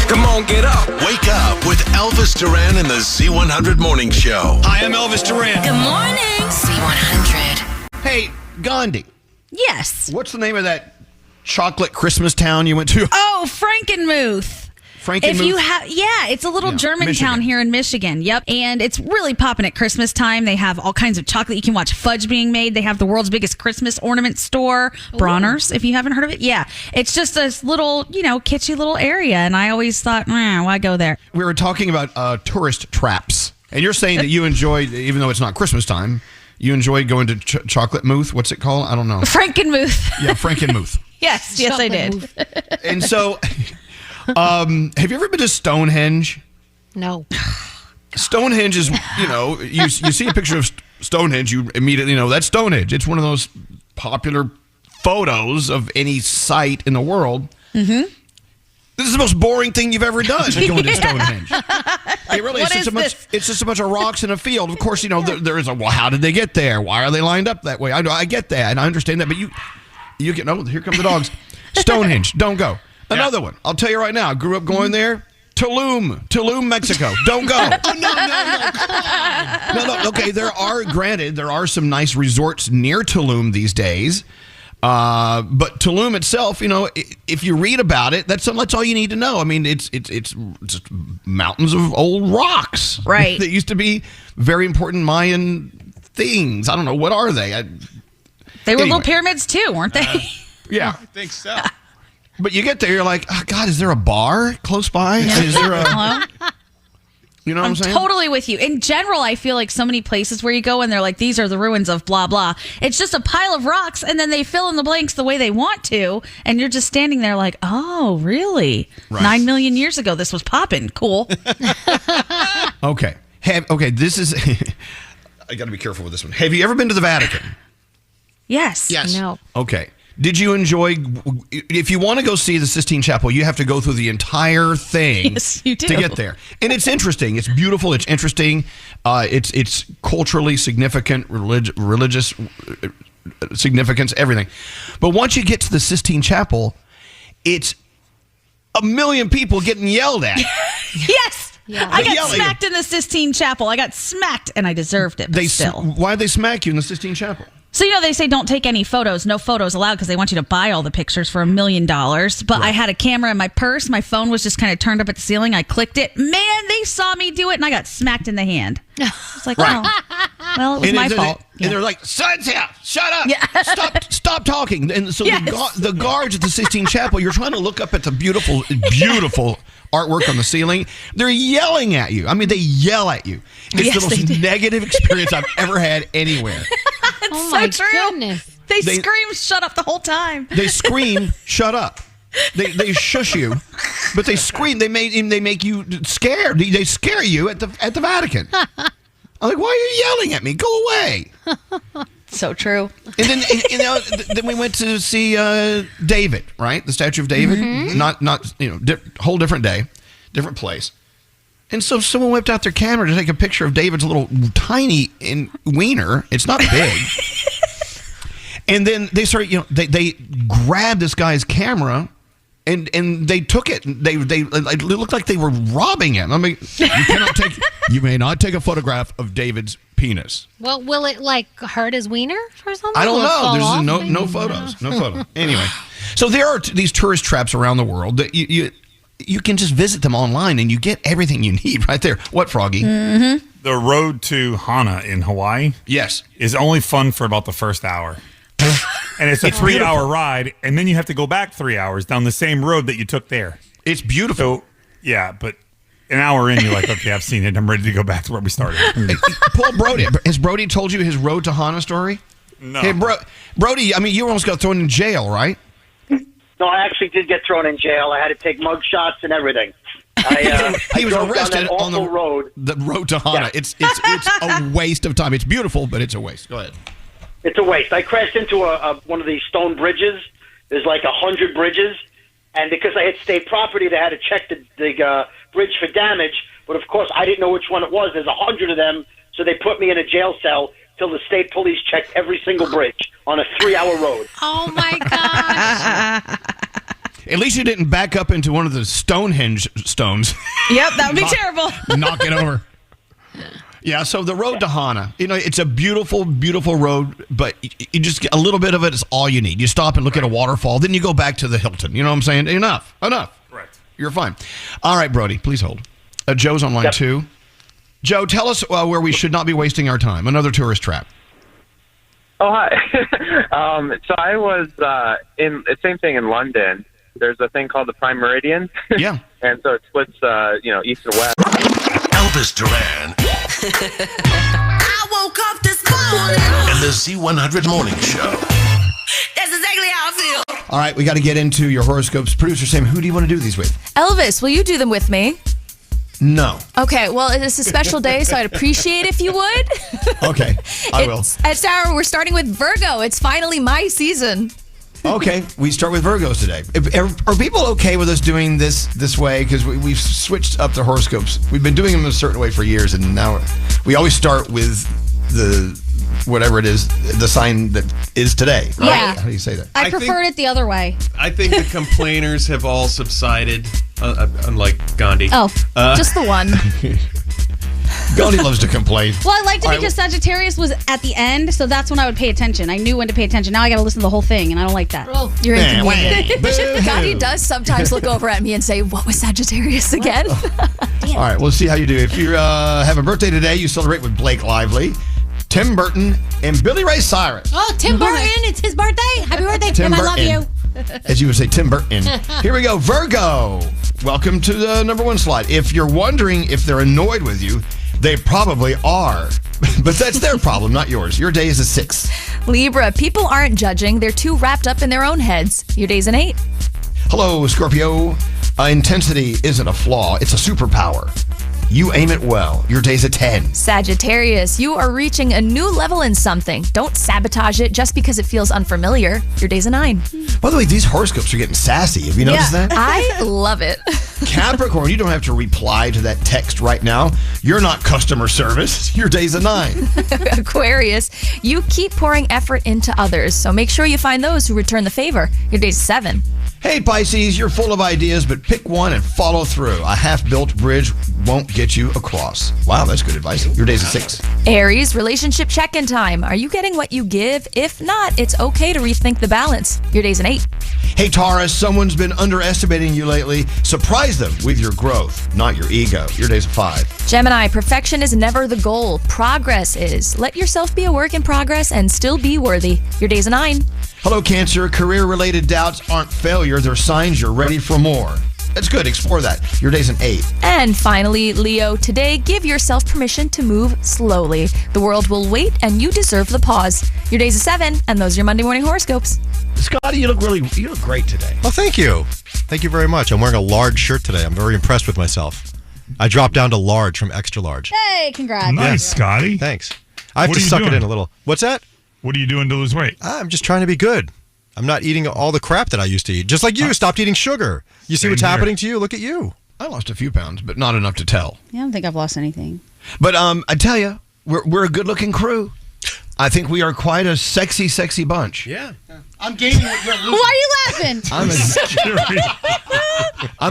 Come on, get up. Wake up with Elvis Duran and the Z100 Morning Show. Hi, I'm Elvis Duran. Good morning. Z100. Hey, Gandhi. Yes. What's the name of that chocolate Christmas town you went to? Oh, Frankenmuth. Frankenmuth? If you have, it's a little German town here in Michigan. Yep, and it's really popping at Christmas time. They have all kinds of chocolate. You can watch fudge being made. They have the world's biggest Christmas ornament store, Bronner's. If you haven't heard of it, it's just a little, kitschy little area. And I always thought, why go there? We were talking about tourist traps, and you're saying that you enjoy, even though it's not Christmas time, you enjoy going to chocolate Muth. What's it called? I don't know. Frankenmuth. Yeah, Frankenmuth. yes, I did. And so. Have you ever been to Stonehenge? No. Stonehenge is, you see a picture of Stonehenge, you immediately know that's Stonehenge. It's one of those popular photos of any site in the world. Mm-hmm. This is the most boring thing you've ever done, going to Stonehenge. It really is. It's just a bunch of rocks in a field. Of course, there is how did they get there? Why are they lined up that way? I get that, and I understand that, but you get, here come the dogs. Stonehenge, don't go. Another one. I'll tell you right now. I grew up going there. Tulum, Mexico. Don't go. Oh, no, come on. No. Okay, there are some nice resorts near Tulum these days. But Tulum itself, if you read about it, that's all you need to know. I mean, it's just mountains of old rocks. Right. That used to be very important Mayan things. I don't know. What are they? They were little pyramids too, weren't they? Yeah. I think so. But you get there, you're like, oh, God, is there a bar close by? Is there a... Hello? You know what I'm saying? Totally with you. In general, I feel like so many places where you go and they're like, these are the ruins of blah, blah. It's just a pile of rocks, and then they fill in the blanks the way they want to, and you're just standing there like, oh, really? Right. 9 million years ago, this was popping. Cool. Okay. This is... I got to be careful with this one. Have you ever been to the Vatican? Yes. No. Okay. Did you enjoy... If you want to go see the Sistine Chapel, you have to go through the entire thing Yes, you do. to get there. And it's interesting. It's beautiful. It's interesting. It's culturally significant, religious significance, everything. But once you get to the Sistine Chapel, it's a million people getting yelled at. Yes. Yeah. I got smacked in the Sistine Chapel. I got smacked, and I deserved it, but still. Why'd they smack you in the Sistine Chapel? So, they say don't take any photos, no photos allowed, because they want you to buy all the pictures for $1 million. But I had a camera in my purse. My phone was just kind of turned up at the ceiling. I clicked it. Man, they saw me do it, and I got smacked in the hand. I was like, well, it was my fault. And they're like, "Silence here! Shut up! Yeah. Stop talking!" And so Yes. the guards at the Sistine Chapel, you're trying to look up at the beautiful artwork on the ceiling. They're yelling at you. I mean, they yell at you. It's the most negative experience I've ever had anywhere. Oh so my true. goodness. They scream, "Shut up!" the whole time. They scream, "Shut up!" They shush you, but they scream. They make you scared. They scare you at the Vatican. I'm like, why are you yelling at me? Go away. So true. And then then we went to see David, right? The statue of David. Mm-hmm. Not whole different day, different place. And so someone whipped out their camera to take a picture of David's little tiny wiener. It's not big. And then they started, they grabbed this guy's camera and they took it. It looked like they were robbing him. I mean, you may not take a photograph of David's penis. Well, will it hurt his wiener or something? I don't know. There's There's no photos. No photos. Anyway, so there are these tourist traps around the world that you can just visit them online and you get everything you need right there. What, Froggy? Mm-hmm. The road to Hana in Hawaii is only fun for about the first hour. And it's a 3-hour ride, and then you have to go back 3 hours down the same road that you took there. It's beautiful. So, yeah, but an hour in, you're like, okay, I've seen it. I'm ready to go back to where we started. Paul Brody, has Brody told you his road to Hana story? No. Hey, Brody, I mean, you almost got thrown in jail, right? No, I actually did get thrown in jail. I had to take mug shots and everything. He was arrested on the road to Hana. Yeah. It's a waste of time. It's beautiful, but it's a waste. Go ahead. It's a waste. I crashed into one of these stone bridges. There's like 100 bridges, and because I had state property, they had to check the bridge for damage. But of course, I didn't know which one it was. There's 100 of them, so they put me in a jail cell till the state police checked every single bridge on a 3-hour road. Oh my gosh! At least you didn't back up into one of the Stonehenge stones. Yep, that would be terrible. Knock it over. Yeah, so the road to Hana, it's a beautiful, beautiful road, but you just get a little bit of it is all you need. You stop and look at a waterfall, then you go back to the Hilton. You know what I'm saying? Enough. Correct. You're fine. All right, Brody, please hold. Joe's on line 2. Joe, tell us where we should not be wasting our time. Another tourist trap. Oh, hi. So I was in the same thing in London. There's a thing called the Prime Meridian. Yeah. And so it splits, east and west. Elvis Duran. I woke up this morning. And the Z100 Morning Show. That's exactly how I feel. All right, we got to get into your horoscopes. Producer Sam, who do you want to do these with? Elvis, will you do them with me? No. Okay, well, it's a special day, so I'd appreciate if you would. Okay, I will. At Sarah, we're starting with Virgo. It's finally my season. Okay, we start with Virgos today. Are people okay with us doing this way? Because we've switched up the horoscopes. We've been doing them a certain way for years, and now we always start with the whatever it is, the sign that is today. Right? Yeah. How do you say that? I preferred it the other way. I think the complainers have all subsided, unlike Gandhi. Oh, just the one. Gandhi loves to complain. Well, I liked it because Sagittarius was at the end, so that's when I would pay attention. I knew when to pay attention. Now I got to listen to the whole thing, and I don't like that. Oh, you're inconvenient. Boo-hoo. Gandhi does sometimes look over at me and say, "What was Sagittarius again?" All right, we'll see how you do. If you have a birthday today, you celebrate with Blake Lively, Tim Burton, and Billy Ray Cyrus. Oh, Tim Burton, it's his birthday. Happy birthday, Tim. I love you. As you would say, Tim Burton. Here we go. Virgo. Welcome to the number 1 slide. If you're wondering if they're annoyed with you, they probably are. But that's their problem, not yours. Your day is a 6. Libra, people aren't judging. They're too wrapped up in their own heads. Your day's an 8. Hello, Scorpio. Intensity isn't a flaw. It's a superpower. You aim it well. Your day's a 10. Sagittarius, you are reaching a new level in something. Don't sabotage it just because it feels unfamiliar. Your day's a 9. By the way, these horoscopes are getting sassy. Have you noticed that? I love it. Capricorn, you don't have to reply to that text right now. You're not customer service. Your day's a 9. Aquarius, you keep pouring effort into others, so make sure you find those who return the favor. Your day's a 7. Hey, Pisces, you're full of ideas, but pick one and follow through. A half-built bridge won't get you across. Wow, that's good advice. Your day's a 6. Aries, relationship check-in time. Are you getting what you give? If not, it's okay to rethink the balance. Your day's an 8. Hey, Taurus, someone's been underestimating you lately. Surprise them with your growth, not your ego. Your day's a 5. Gemini, perfection is never the goal. Progress is. Let yourself be a work in progress and still be worthy. Your day's a 9. Hello, Cancer. Career-related doubts aren't failure. They're signs you're ready for more. That's good. Explore that. Your day's an 8. And finally, Leo, today give yourself permission to move slowly. The world will wait and you deserve the pause. Your day's a 7, and those are your Monday morning horoscopes. Scotty, you look great today. Well, thank you. Thank you very much. I'm wearing a large shirt today. I'm very impressed with myself. I dropped down to large from extra large. Hey, congrats. Nice, Scotty. Thanks. I have to suck it in a little. What's that? What are you doing to lose weight? I'm just trying to be good. I'm not eating all the crap that I used to eat. Just like you, stopped eating sugar. You see what's happening to you? Look at you. I lost a few pounds, but not enough to tell. Yeah, I don't think I've lost anything. But I tell you, we're a good-looking crew. I think we are quite a sexy, sexy bunch. Yeah. I'm gaining what you're losing. Why are you laughing? I'm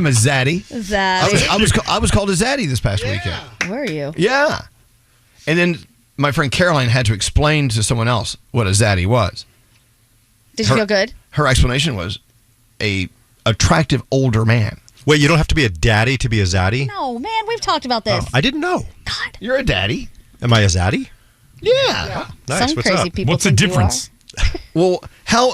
a Zaddy. Zaddy. I was called a Zaddy this past weekend. Were you? Yeah. And then my friend Caroline had to explain to someone else what a Zaddy was. Did you feel good? Her explanation was a attractive older man. Wait, you don't have to be a daddy to be a zaddy? No, man, we've talked about this. Oh, I didn't know. God. You're a daddy. Am I a zaddy? Yeah. Nice. Some What's crazy up? people What's the think you difference? Well,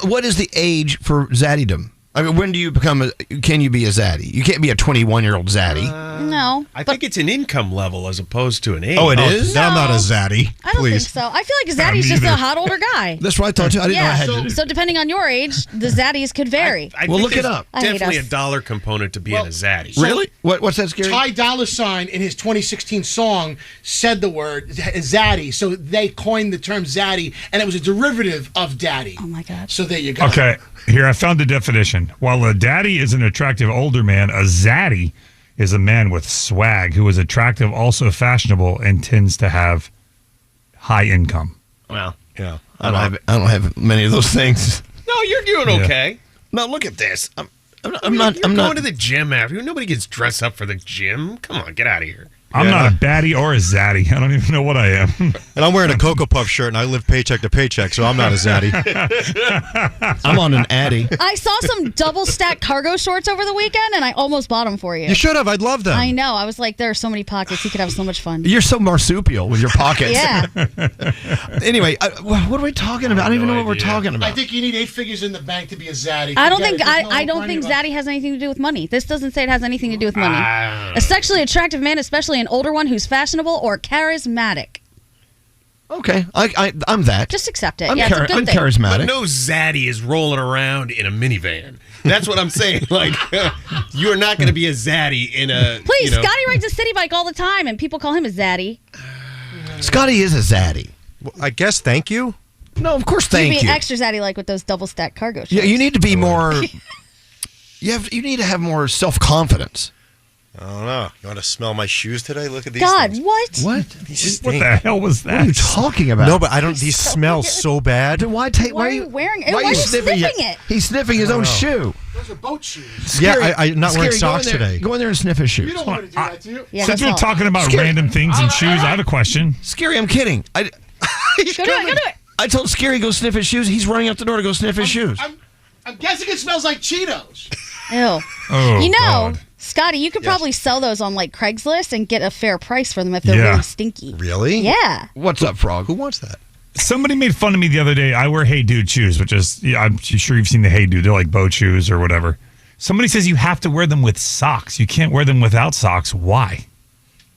what is the age for zaddydom? I mean, when do you can you be a zaddy? You can't be a 21-year-old zaddy. No. I think it's an income level as opposed to an age. Oh, it is? Then I'm not a zaddy. I don't think so. I feel like Zaddy's just a hot older guy. That's what I thought too. I didn't know I had to. So depending on your age, the Zaddies could vary. I Well, think look it there's up. I hate Definitely a us. dollar component to being a zaddy. Really? What's that, Scary? Ty Dolla $ign in his 2016 song said the word zaddy, so they coined the term zaddy, and it was a derivative of daddy. Oh my God. So there you go. Okay, here I found the definition. While a daddy is an attractive older man, a zaddy is a man with swag who is attractive, also fashionable, and tends to have high income. Well, Yeah. I don't have many of those things. No, you're doing okay. No, look at this. I'm not. You're going to the gym after. Nobody gets dressed up for the gym. Come on, get out of here. I'm not a baddie or a zaddy. I don't even know what I am. And I'm wearing a Cocoa Puff shirt, and I live paycheck to paycheck, so I'm not a zaddy. I'm on an Addy. I saw some double stack cargo shorts over the weekend, and I almost bought them for you. You should have. I'd love them. I know. I was like, there are so many pockets. You could have so much fun. You're so marsupial with your pockets. Yeah. Anyway, what are we talking about? I don't even know what we're talking about. I think you need 8 figures in the bank to be a zaddy. I don't think Zaddy has anything to do with money. This doesn't say it has anything to do with money. A sexually attractive man, especially an older one who's fashionable or charismatic. Okay, I'm that. Just accept it. I'm, it's a good I'm thing. charismatic. But no zaddy is rolling around in a minivan. That's what I'm saying. Like, you're not going to be a zaddy in a. Please, Scotty rides a city bike all the time, and people call him a zaddy. Scotty is a zaddy. Well, I guess thank you. No, of course, thank you. You'd be extra zaddy like with those double stack cargo shorts. Yeah, you need to be more. You need to have more self-confidence. I don't know. You want to smell my shoes today? Look at these. God, things. what? What? What the hell was that? What are you talking about? No, but I don't. These smell so bad. Then why are you wearing it? Why are you sniffing it? He's sniffing his own shoe. Those are boat shoes. Scary, yeah, I'm not wearing socks today. Go in there and sniff his shoes. You don't want to do that, do you? Yeah, Since we're talking about random things and shoes, I have a question. Scary, I'm kidding. Go do it. I told Scary go sniff his shoes. He's running out the door to go sniff his shoes. I'm guessing it smells like Cheetos. Ew. Oh, you know, God. Scotty, you could probably sell those on like Craigslist and get a fair price for them if they're really stinky. Really? Yeah. What's up, Frog? Who wants that? Somebody made fun of me the other day. I wear Hey Dude shoes, which is, I'm sure you've seen the Hey Dude. They're like boat shoes or whatever. Somebody says you have to wear them with socks. You can't wear them without socks. Why?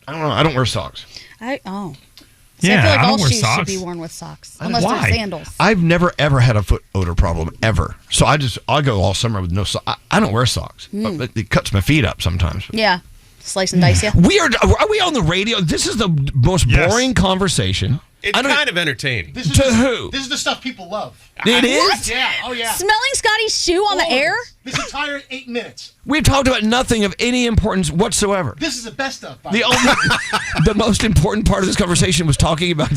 I don't know. I don't wear socks. So Yeah, I feel like I all don't wear shoes should socks. be worn with socks, unless Why? they're sandals. I've never ever had a foot odor problem ever. So I go all summer with no socks. I don't wear socks. But it cuts my feet up sometimes. Yeah. Slice and dice, yeah. Are we on the radio? This is the most boring conversation. It's kind of entertaining. This is who? This is the stuff people love. It is? Yeah. Oh, yeah. Smelling Scotty's shoe on the air? This entire 8 minutes. We've talked about nothing of any importance whatsoever. This is the best stuff. The most important part of this conversation was talking about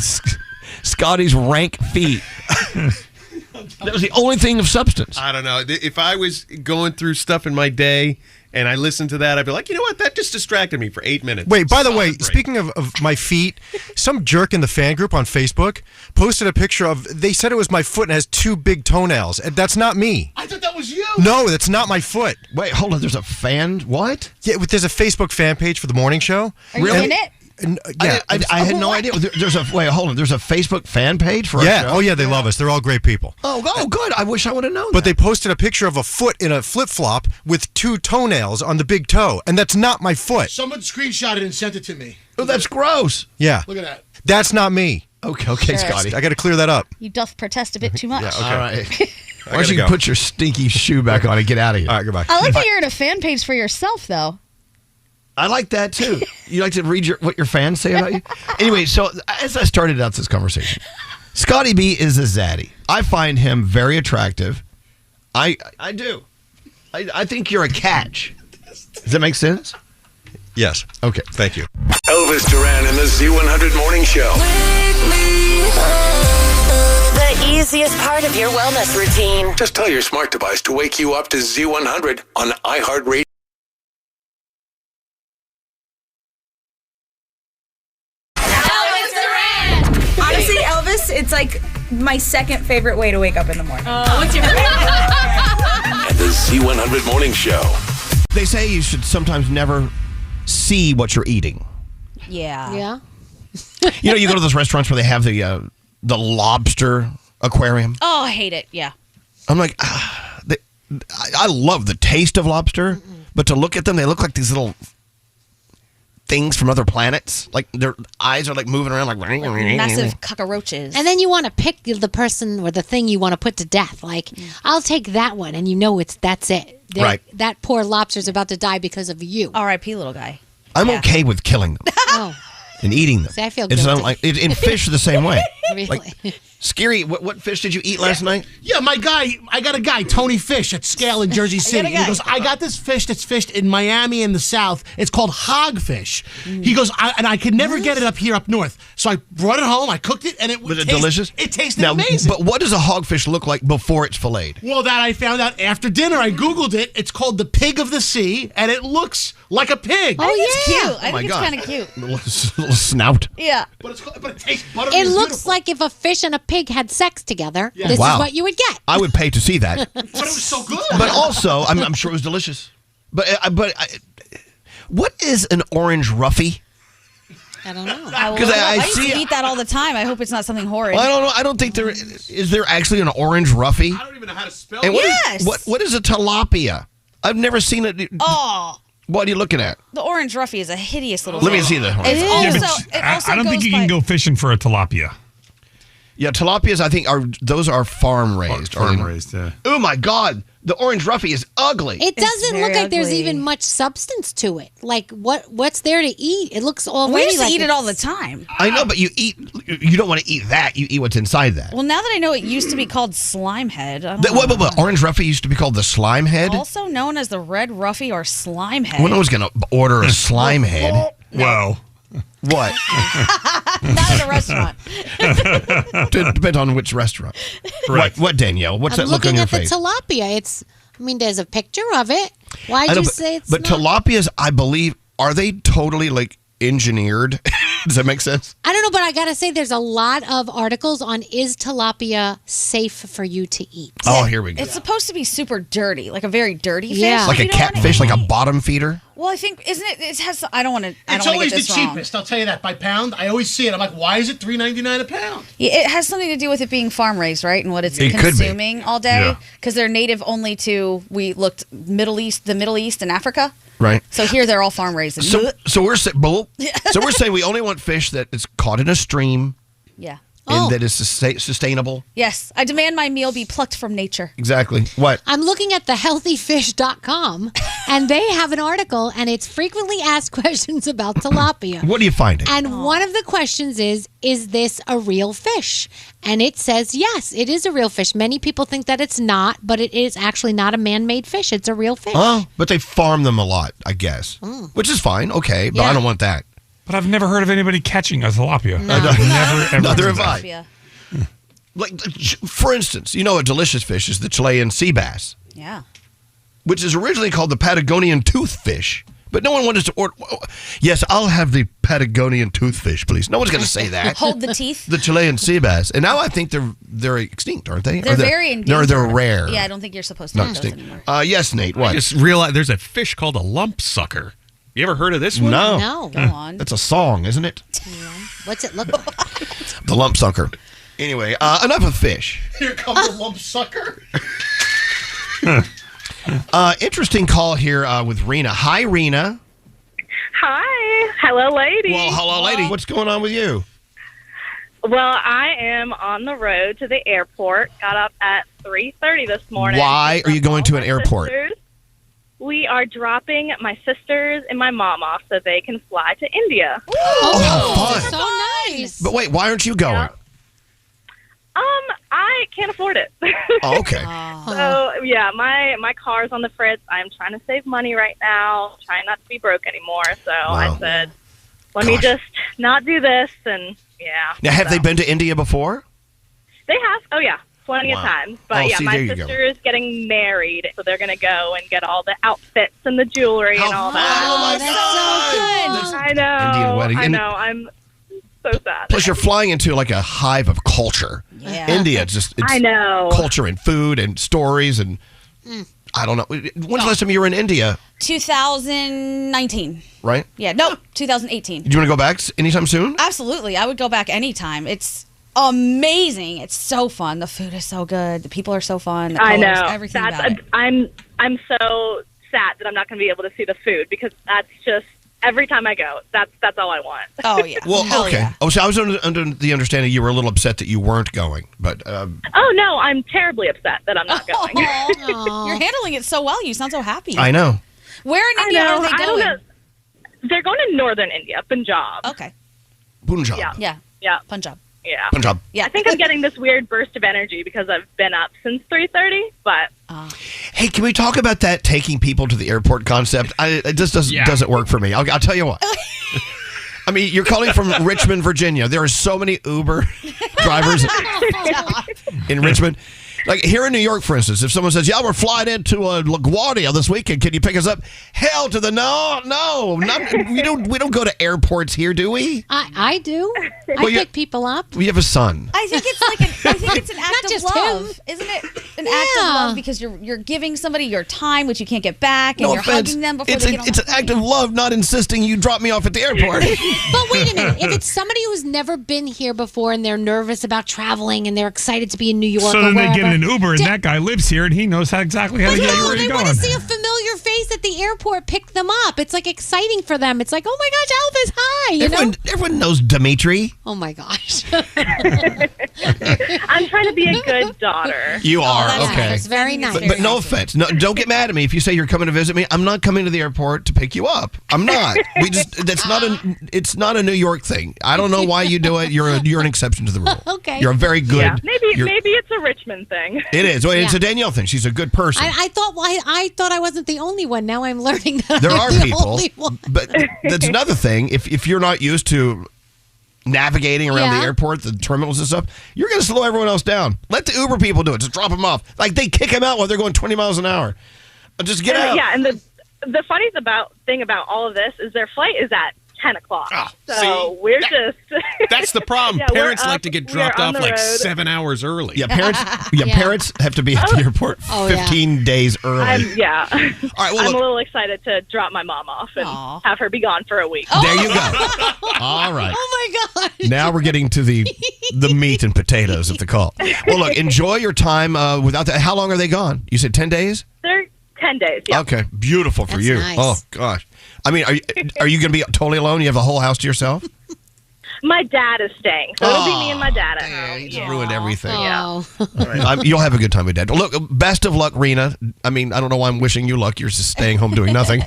Scotty's rank feet. That was the only thing of substance. I don't know. If I was going through stuff in my day and I listened to that, I'd be like, you know what? That just distracted me for 8 minutes. Wait, by the way, Solid break. speaking of my feet, some jerk in the fan group on Facebook posted a picture of, they said it was my foot and has 2 big toenails. And that's not me. I thought that was you. No, that's not my foot. Wait, hold on. There's a fan? What? Yeah, there's a Facebook fan page for the morning show. Are you in it? Yeah, I had no idea. Wait, hold on. There's a Facebook fan page for our show? Oh yeah, they love us. They're all great people. Oh, good. I wish I would have known But that. they posted a picture of a foot in a flip-flop with 2 toenails on the big toe, and that's not my foot. Someone screenshot it and sent it to me. Oh, that's gross. Yeah. Look at that. That's not me. Okay, Sure. Scotty. I got to clear that up. You doth protest a bit too much. Yeah, okay. All right. Why gotta don't you go. put your stinky shoe back on and get out of here? All right, goodbye. I like that you're in a fan page for yourself, though. I like that too. You like to read what your fans say about you? Anyway, so as I started out this conversation, Scotty B is a zaddy. I find him very attractive. I do. I think you're a catch. Does that make sense? Yes. Okay. Thank you. Elvis Duran and the Z100 Morning Show. The easiest part of your wellness routine. Just tell your smart device to wake you up to Z100 on iHeartRadio. Honestly, Elvis, it's like my second favorite way to wake up in the morning. What's your favorite? And the Z100 Morning Show. They say you should sometimes never see what you're eating. Yeah. Yeah. You know, you go to those restaurants where they have the lobster aquarium. Oh, I hate it. Yeah. I'm like, I love the taste of lobster, but to look at them, they look like these little things from other planets. Like their eyes are like moving around like Massive cockroaches. And then you want to pick the person or the thing you want to put to death. Like, I'll take that one, and you know that's it. Right. That poor lobster's about to die because of you. R.I.P. little guy. I'm okay with killing them. Oh. and eating them. See, I feel it's guilty. not like in fish the same way. Really? Like, Scary, what fish did you eat last night? Yeah, I got a guy, Tony Fish at Scale in Jersey City. He goes, I got this fish that's fished in Miami in the South. It's called hogfish. He goes, I could never get it up here up north. So I brought it home, I cooked it, and it Was it delicious? It tasted amazing. But what does a hogfish look like before it's filleted? Well, that I found out after dinner. I Googled it. It's called the pig of the sea, and it looks like a pig. I think it's cute. I my think it's God. kind of cute. Little snout. Yeah. But it tastes buttery. It and looks beautiful. like if a fish and a pig had sex together. Yeah. This Wow. is what you would get. I would pay to see that. But it was so good. But also, I'm sure it was delicious. But what is an orange roughy? I don't know. Because I used see to eat that all the time. I hope it's not something horrid. Well, I don't know. I don't think there is there actually an orange roughy. I don't even know how to spell And it. what is a tilapia? I've never seen it. Oh, What are you looking at? the orange ruffy is a hideous little Let me fish. see that. It's Yeah, also, but it also I don't think goes you can by- go fishing for a tilapia. Yeah, tilapias. I think those are farm raised. Farm raised, yeah. Oh my God, the orange roughy is ugly. It doesn't very look like there's ugly. even much substance to it. Like what's there to eat? It looks already We used to like eat it it's- all the time. I know, but you don't want to eat that. You eat what's inside that. Well, now that I know it used to be called slime head, I don't The, know. what, orange roughy used to be called the slime head. Also known as the red ruffy or slime head. When I was going to order a slime head. Whoa. What? Not at a restaurant. Depends on which restaurant. Right. What Danielle? What's I'm that look on looking your at the face? tilapia. There's a picture of it. Why'd I know, you but, say it's but not? tilapias, I believe, are they totally like engineered? Does that make sense? I don't know, but I gotta say, there's a lot of articles on is tilapia safe for you to eat. Oh, here we go. It's supposed to be super dirty, like a very dirty fish. Yeah. Like a You know what I catfish, mean? like a bottom feeder. Well, I think isn't it? It has. I don't want to. I It's don't want always to the get this wrong. cheapest. I'll tell you that by pound. I always see it. I'm like, why is it $3.99 a pound? Yeah, it has something to do with it being farm raised, right? And what it's It could be. consuming all day. Yeah. Because they're native only to, we looked the Middle East and Africa. Right. So here they're all farm raised. So we're saying we only want fish that is caught in a stream Yeah. and that is sustainable. Yes. I demand my meal be plucked from nature. Exactly. What? I'm looking at thehealthyfish.com, and they have an article, and it's frequently asked questions about tilapia. What are you finding? And one of the questions is this a real fish? And it says, yes, it is a real fish. Many people think that it's not, but it is actually not a man-made fish. It's a real fish. Oh, but they farm them a lot, I guess, which is fine. Okay, but I don't want that. But I've never heard of anybody catching a tilapia. No. Never, ever. Neither heard have that. I. Like, for instance, a delicious fish is the Chilean sea bass, Yeah. which is originally called the Patagonian toothfish. But no one wanted to order. Yes, I'll have the Patagonian toothfish, please. No one's going to say that. Hold the teeth. The Chilean sea bass, and now I think they're extinct, aren't they? They're very endangered. They're rare. Yeah, I don't think you're supposed to Not eat those extinct. anymore. Yes, Nate. I What? just realized there's a fish called a lump sucker. You ever heard of this one? No. No. Go on. That's a song, isn't it? What's it look like? The lump sucker. Anyway, enough of fish. Here comes the lump sucker. Interesting call here with Rena. Hi, Rena. Hi. Hello, ladies. Well, hello, lady. What's going on with you? Well, I am on the road to the airport. Got up at 3:30 this morning. Why are you going to an airport? Sisters. We are dropping my sisters and my mom off so they can fly to India. Oh, how fun. So nice. But wait, why aren't you going? I can't afford it. Oh, okay. So, yeah, my car's on the fritz. I'm trying to save money right now, trying not to be broke anymore. So I said, let me just not do this. And, yeah. Now, have they been to India before? They have. Oh, yeah. Plenty of Wow. times. But, Oh, yeah, see, my there you go. sister is getting married. So they're going to go and get all the outfits and the jewelry and all that. Oh, that's so good. I know. Indian wedding. I And- know. I'm so sad. Plus, you're flying into like a hive of culture. Yeah. India, it's I know. culture and food and stories and I don't know. When's the last time you were in India? 2019. Right? Yeah. No, 2018. Do you want to go back anytime soon? Absolutely. I would go back anytime. It's amazing. It's so fun. The food is so good. The people are so fun. The I colors, know. everything about it. I'm so sad that I'm not going to be able to see the food because that's just every time I go. That's all I want. Oh yeah. Well, Hell okay. yeah. Oh, so I was under the understanding you were a little upset that you weren't going, but Oh no, I'm terribly upset that I'm not going. You're handling it so well. You sound so happy. I know. Where in I India know. are they I don't going? know. They're going to northern India, Punjab. Okay. Punjab. Yeah. Punjab. Yeah. Punjab. Yeah. I think I'm getting this weird burst of energy because I've been up since 3:30, but Hey, can we talk about that taking people to the airport concept? It just doesn't work for me. I'll tell you what. I mean, you're calling from Richmond, Virginia. There are so many Uber drivers in Richmond. Like here in New York, for instance, if someone says, "Yeah, we're flying into LaGuardia this weekend. Can you pick us up?" Hell to the no. We don't go to airports here, do we? I do. Well, I pick people up. We have a son. I think it's an act of love, isn't it? An act of love because you're giving somebody your time, which you can't get back, and No you're offense. hugging them before It's they get on it's the an act of love, not insisting you drop me off at the airport. But wait a minute. If it's somebody who's never been here before and they're nervous about traveling and they're excited to be in New York So or then they wherever, get in an Uber and that guy lives here and he knows exactly how to get you where they you're want going. to see a familiar face at the airport, pick them up. It's like exciting for them. It's like, oh my gosh, Elvis, hi. You know? Everyone knows Dimitri. Oh my gosh. I'm trying to be a good daughter. You are, that's okay. nice. Very nice. But no offense. No, don't get mad at me if you say you're coming to visit me. I'm not coming to the airport to pick you up. I'm not. It's not a New York thing. I don't know why you do it. You're an exception to the rule. Okay. You're a very good. Yeah, maybe it's a Richmond thing. It is. Well, it's a Danielle thing. She's a good person. I thought I wasn't the only one. Now I'm learning that There I'm are the people, only one. but that's another thing. If you're not used to navigating around the airport, the terminals and stuff, you're going to slow everyone else down. Let the Uber people do it. Just drop them off. Like they kick them out while they're going 20 miles an hour. Just get out. Yeah, and the funny thing about all of this is their flight is at 10 o'clock. So we're just... That's the problem. Yeah, Parents we're like up, to get we're dropped on off the like road. 7 hours early. Yeah, parents have to be at the airport 15 days early. I'm well, a little excited to drop my mom off and have her be gone for a week. There you go. All right. Oh my gosh. Now we're getting to the meat and potatoes of the call. Well, look, enjoy your time without that. How long are they gone? You said 10 days? They're 10 days, yeah. Okay, beautiful for That's you. nice. Oh, gosh. I mean, are you going to be totally alone? You have a whole house to yourself? My dad is staying, so it'll be me and my dad at home. He's ruined everything. Yeah. All right. You'll have a good time with Dad. Look, best of luck, Rena. I mean, I don't know why I'm wishing you luck. You're just staying home doing nothing.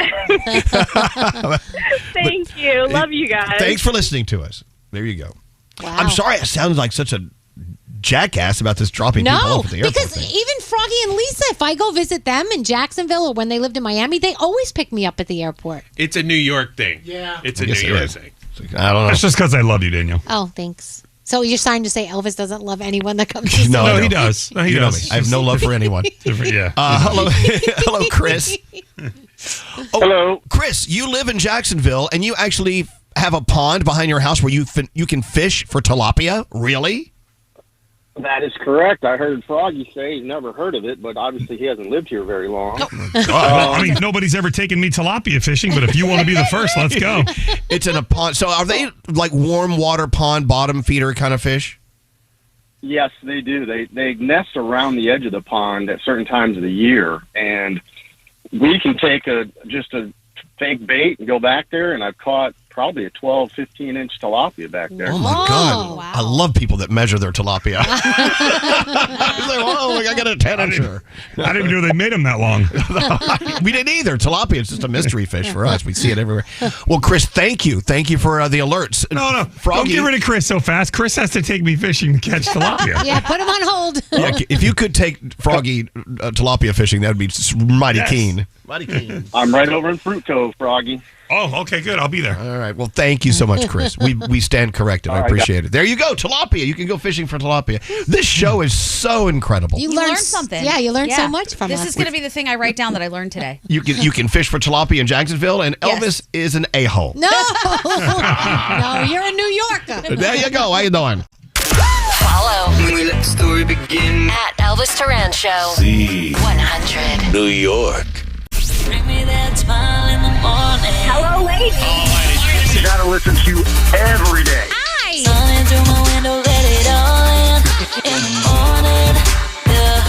Thank you. Love you guys. Thanks for listening to us. There you go. Wow. I'm sorry it sounds like such a jackass about this dropping people off at the airport because thing. even Froggy and Lisa, if I go visit them in Jacksonville or when they lived in Miami, they always pick me up at the airport. It's a New York thing. Yeah. It's a I New guess it York is. thing. I don't know. That's just because I love you, Danielle. Oh, thanks. So you're trying to say Elvis doesn't love anyone that comes to No, he does. No, he You know does. me. I have no love for anyone. Yeah. Hello, Chris. Hello, Chris. You live in Jacksonville, and you actually have a pond behind your house where you can fish for tilapia. Really? That is correct. I heard Froggy say he's never heard of it, but obviously he hasn't lived here very long. Well, I mean, nobody's ever taken me tilapia fishing, but if you want to be the first, let's go. It's in a pond. So are they like warm water pond bottom feeder kind of fish? Yes, they do. They nest around the edge of the pond at certain times of the year, and we can take just a fake bait and go back there, and I've caught probably a 12, 15-inch tilapia back there. Oh, my God. Wow. I love people that measure their tilapia. It's like, oh, I got a 10-incher. I didn't know they made them that long. We didn't either. Tilapia is just a mystery fish for us. We see it everywhere. Well, Chris, thank you. Thank you for the alerts. No. Froggy, Don't get rid of Chris so fast. Chris has to take me fishing to catch tilapia. Yeah, put him on hold. Yeah, if you could take Froggy tilapia fishing, that would be mighty keen. Mighty keen. I'm right over in Fruit Cove, Froggy. Oh, okay, good. I'll be there. All right. Well, thank you so much, Chris. We stand corrected. I appreciate it. There you go. Tilapia. You can go fishing for tilapia. This show is so incredible. You learned something. Yeah, you learned so much from this us. This is going to be the thing I write down that I learned today. You can fish for tilapia in Jacksonville, and Elvis is an a-hole. No, no, you're a New Yorker. There you go. How you doing? Follow. We let the story begin. At Elvis Duran Show. Z100. New York. Bring me that smile in the morning. Hello, ladies. You gotta listen to you every day. Hi. Sun through my window, let it all in the morning. Yeah.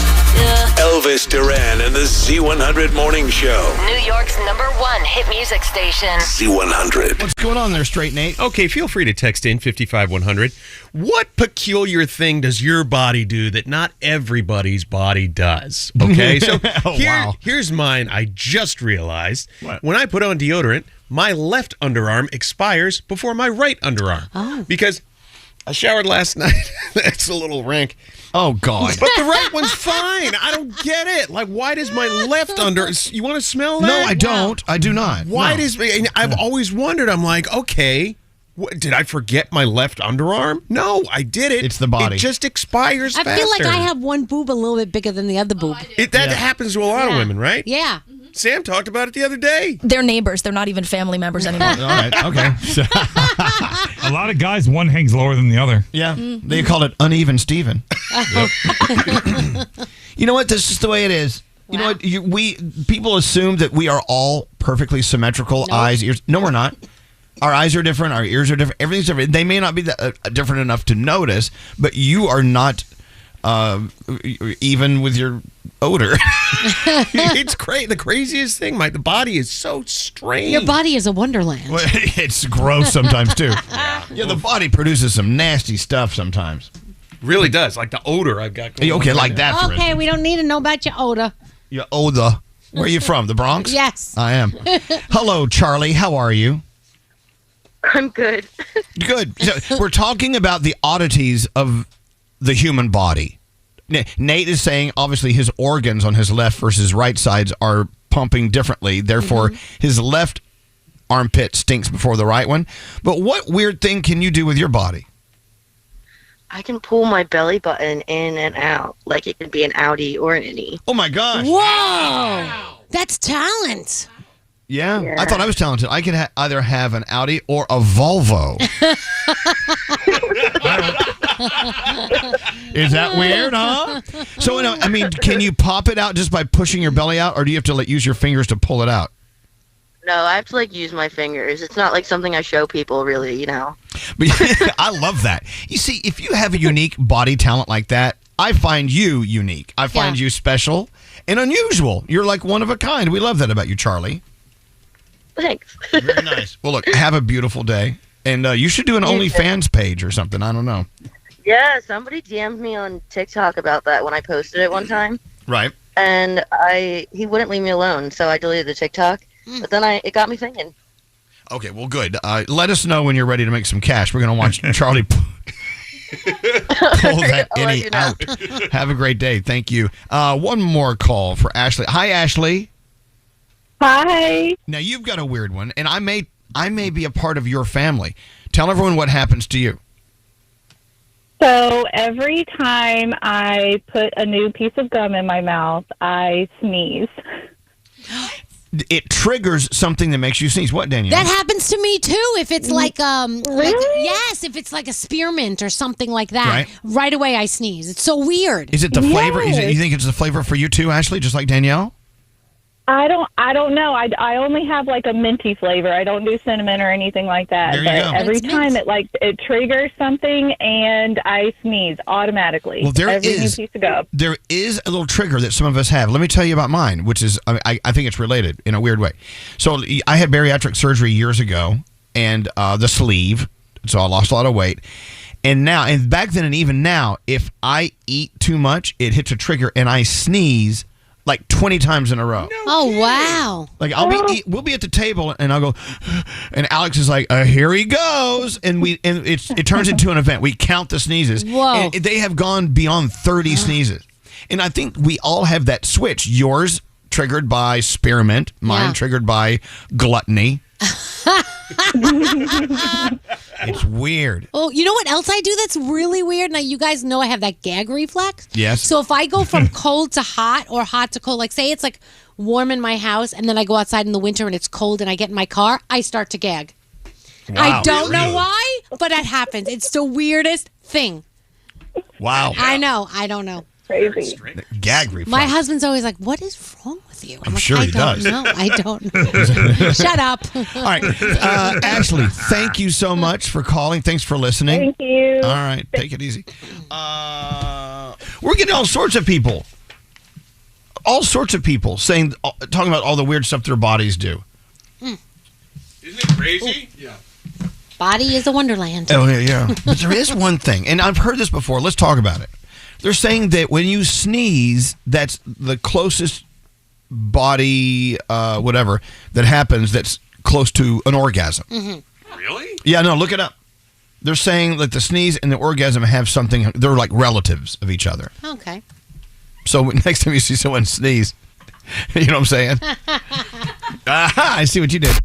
Elvis Duran and the Z100 Morning Show. New York's #1 hit music station. Z100. What's going on there, Straight Nate? Okay, feel free to text in 55100. What peculiar thing does your body do that not everybody's body does? Okay, so Wow. here's mine. I just realized when I put on deodorant, my left underarm expires before my right underarm. Oh. Because I showered last night. That's a little rank. Oh, God. But the right one's fine. I don't get it. Like, why does my left you want to smell that? No, I don't. I do not. Why No. does, and I've always wondered, I'm like, okay, did I forget my left underarm? No, I did it. It's the body. It just expires I faster. feel like I have one boob a little bit bigger than the other boob. That happens to a lot of women, right? Yeah. Sam talked about it the other day. They're neighbors. They're not even family members anymore. All right. Okay. So, A lot of guys, one hangs lower than the other. yeah. They call it uneven Steven. You know what? This is the way it is. You know what? People assume that we are all perfectly symmetrical, eyes, ears. No, we're not. Our eyes are different. Our ears are different. Everything's different. They may not be different enough to notice, but you are not even with your odor. It's crazy. The craziest thing, the body is so strange. Your body is a wonderland. Well, it's gross sometimes, too. Yeah, the body produces some nasty stuff sometimes. Really does. Like the odor I've got going Okay, on like right that, for Okay, instance. we don't need to know about your odor. Your odor. Where are you from? The Bronx? Yes. I am. Hello, Charlie. How are you? I'm good. Good. So we're talking about the oddities of the human body. Nate is saying, obviously, his organs on his left versus right sides are pumping differently. Therefore, his left armpit stinks before the right one. But what weird thing can you do with your body? I can pull my belly button in and out like it could be an outie or an innie. Oh, my gosh. Whoa. That's talent. Yeah? I thought I was talented. I can either have an Audi or a Volvo. Is that weird, huh? So, I mean, can you pop it out just by pushing your belly out, or do you have to use your fingers to pull it out? No, I have to use my fingers. It's not like something I show people, really, But I love that. You see, if you have a unique body talent like that, I find you unique. I find you special and unusual. You're like one of a kind. We love that about you, Charlie. Thanks. Very nice. Well, look, have a beautiful day. And you should do an OnlyFans page or something. I don't know. Yeah, somebody DM'd me on TikTok about that when I posted it one time. Right. And he wouldn't leave me alone, so I deleted the TikTok. But then it got me thinking. Okay, well, good. Let us know when you're ready to make some cash. We're going to watch Charlie pull that innie out. Have a great day. Thank you. One more call for Ashley. Hi, Ashley. Hi. Now, you've got a weird one, and I may be a part of your family. Tell everyone what happens to you. So every time I put a new piece of gum in my mouth, I sneeze. It triggers something that makes you sneeze. What, Danielle? That happens to me too. If it's like Really? yes, if it's like a spearmint or something like that, right away I sneeze. It's so weird. Is it the flavor? You think it's the flavor for you too, Ashley, just like Danielle? I don't know. I only have a minty flavor. I don't do cinnamon or anything like that. There you go. Every time it triggers something and I sneeze automatically. Well, every new piece of gum. There is a little trigger that some of us have. Let me tell you about mine, which is, I think it's related in a weird way. So I had bariatric surgery years ago, and the sleeve, so I lost a lot of weight. And back then and even now, if I eat too much, it hits a trigger and I sneeze 20 times in a row. Oh, wow. We'll be at the table and I'll go, and Alex is like, here he goes. And it turns into an event. We count the sneezes. Whoa. And they have gone beyond 30 sneezes. And I think we all have that switch. Yours triggered by spearmint. Mine triggered by gluttony. It's weird. Oh, you know what else I do that's really weird? Now, you guys know I have that gag reflex. Yes. So if I go from cold to hot or hot to cold, say it's warm in my house and then I go outside in the winter and it's cold and I get in my car, I start to gag. Wow. I don't know why, but that happens. It's the weirdest thing. Wow. I know. I don't know. Crazy. Gag reflex. My husband's always like, what is wrong with you? I'm sure he does. I don't know. Shut up. All right. Ashley, thank you so much for calling. Thanks for listening. Thank you. All right. Take it easy. We're getting all sorts of people. All sorts of people talking about all the weird stuff their bodies do. Isn't it crazy? Yeah. Body is a wonderland. Oh, yeah. But there is one thing, and I've heard this before. Let's talk about it. They're saying that when you sneeze, that's the closest body, whatever, that happens that's close to an orgasm. Really? Yeah, no, look it up. They're saying that the sneeze and the orgasm have something, they're like relatives of each other. Okay. So next time you see someone sneeze, you know what I'm saying? Aha, I see what you did.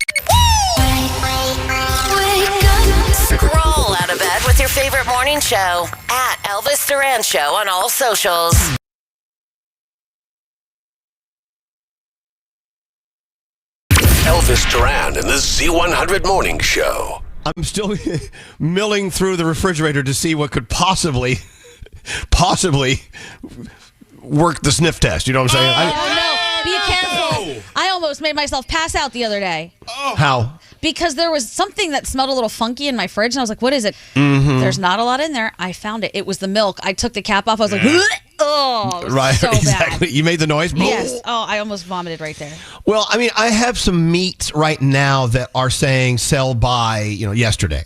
Roll out of bed with your favorite morning show at Elvis Duran Show on all socials. Elvis Duran and the Z100 Morning Show. I'm still milling through the refrigerator to see what could possibly work the sniff test. You know what I'm saying? Oh, no. Be careful. I almost made myself pass out the other day. How? Because there was something that smelled a little funky in my fridge, and I was like, what is it? Mm-hmm. There's not a lot in there. I found it. It was the milk. I took the cap off. I was like, oh, it was Right, so exactly. bad. You made the noise? Yes. Oh, I almost vomited right there. Well, I mean, I have some meats right now that are saying sell by, yesterday.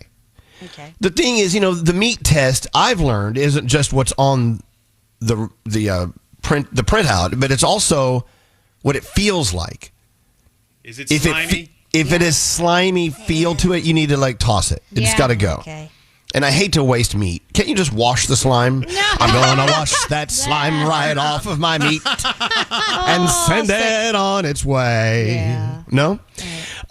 Okay. The thing is, the meat test I've learned isn't just what's on the printout, but it's also what it feels like. Is it slimy? If it is slimy feel to it, you need to toss it. It's got to go. Okay. And I hate to waste meat. Can't you just wash the slime? No. I'm going to wash that slime right off of my meat and send it on its way. Yeah. No?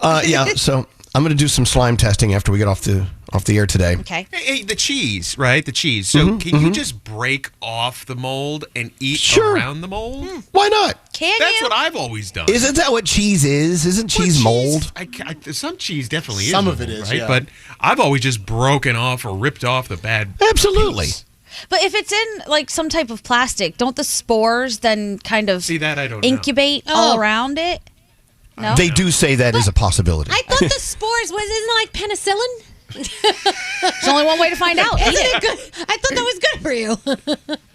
Yeah, so I'm going to do some slime testing after we get off the air today. Okay. Hey, the cheese, right? The cheese. So can you just break off the mold and eat around the mold? Why not? That's what I've always done. Isn't that what cheese is? Isn't cheese mold? Some cheese definitely is. Some of mold, it is, right? yeah. But I've always just broken off or ripped off the bad. Absolutely. piece. But if it's in some type of plastic, don't the spores then kind of I don't incubate all around it? No. They do say that is a possibility. I thought the spores isn't it like penicillin? There's only one way to find out. Isn't it good? I thought that was good for you.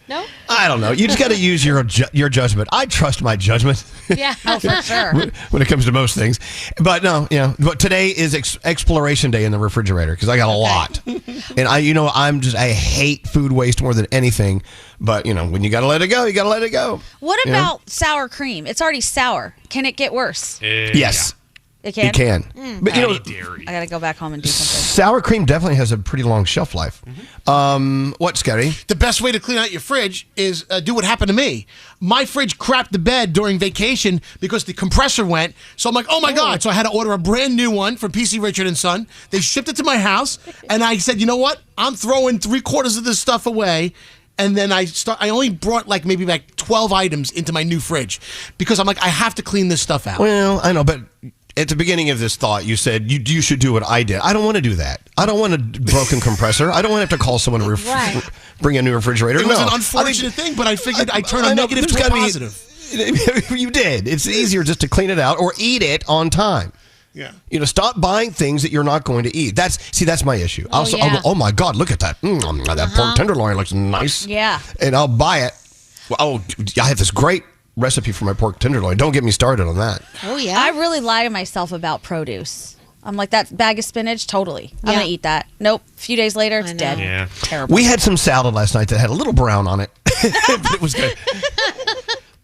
No? I don't know. You just got to use your judgment. I trust my judgment. Yeah. Oh, for sure. when it comes to most things. But no, but today is exploration day in the refrigerator because I got a lot. And I hate food waste more than anything. But, when you got to let it go, you got to let it go. What about sour cream? It's already sour. Can it get worse? Yes. It can? It can. But, I got to go back home and do something. sour cream definitely has a pretty long shelf life. What, Scotty? The best way to clean out your fridge is do what happened to me. My fridge crapped the bed during vacation because the compressor went. So I'm like, oh my God. So I had to order a brand new one from PC Richard & Son. They shipped it to my house. And I said, you know what? I'm throwing 3/4 of this stuff away. And then I only brought maybe 12 items into my new fridge because I'm like, I have to clean this stuff out. Well, I know, but at the beginning of this thought, you said you should do what I did. I don't want to do that. I don't want a broken compressor. I don't want to have to call someone to bring a new refrigerator. It was an unfortunate thing, but I figured I'd turn a negative to a positive. You did. It's easier just to clean it out or eat it on time. Yeah. Stop buying things that you're not going to eat. That's my issue. I'll go, oh my God, look at that. That pork tenderloin looks nice. Yeah. And I'll buy it. Well, I have this great recipe for my pork tenderloin. Don't get me started on that. Oh, yeah. I really lie to myself about produce. I'm like, that bag of spinach, totally. I'm going to eat that. Nope. A few days later, it's dead. Yeah. Terrible. We had some salad last night that had a little brown on it. But it was good.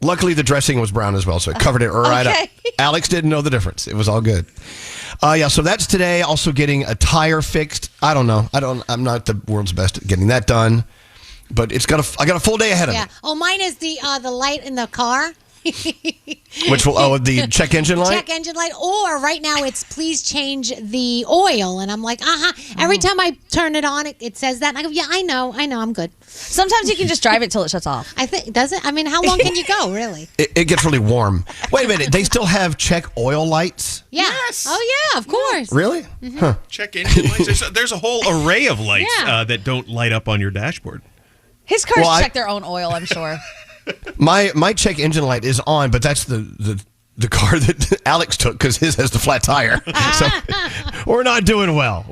Luckily, the dressing was brown as well, so it covered it right up. Alex didn't know the difference. It was all good. So that's today. Also getting a tire fixed. I don't know. I'm not the world's best at getting that done, but I got a full day ahead of me. Oh, mine is the light in the car. Which will the check engine light? Check engine light. Or right now it's please change the oil, and I'm like, Every time I turn it on, it says that, and I go, yeah, I know, I'm good. Sometimes you can just drive it till it shuts off. I think does it? I mean, how long can you go, really? It gets really warm. Wait a minute, they still have check oil lights? Yeah. Yes. Oh yeah, of course. Really? Mm-hmm. Huh. Check engine lights. There's a whole array of lights that don't light up on your dashboard. His cars check their own oil, I'm sure. My check engine light is on, but that's the car that Alex took because his has the flat tire. So we're not doing well.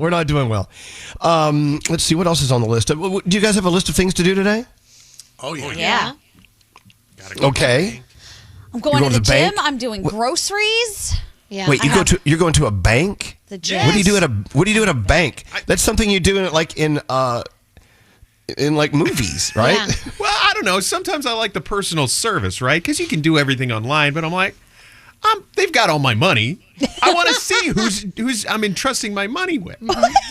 Let's see what else is on the list. Do you guys have a list of things to do today? Oh yeah. Yeah. Okay. I'm going to the gym. bank? I'm doing groceries. Yeah. Wait, you're going to a bank? The gym. What do you do at a bank? That's something you do in movies, right? Yeah. Well, I don't know. Sometimes I like the personal service, right? Because you can do everything online, but I'm like, they've got all my money. I want to see who's I'm entrusting my money with.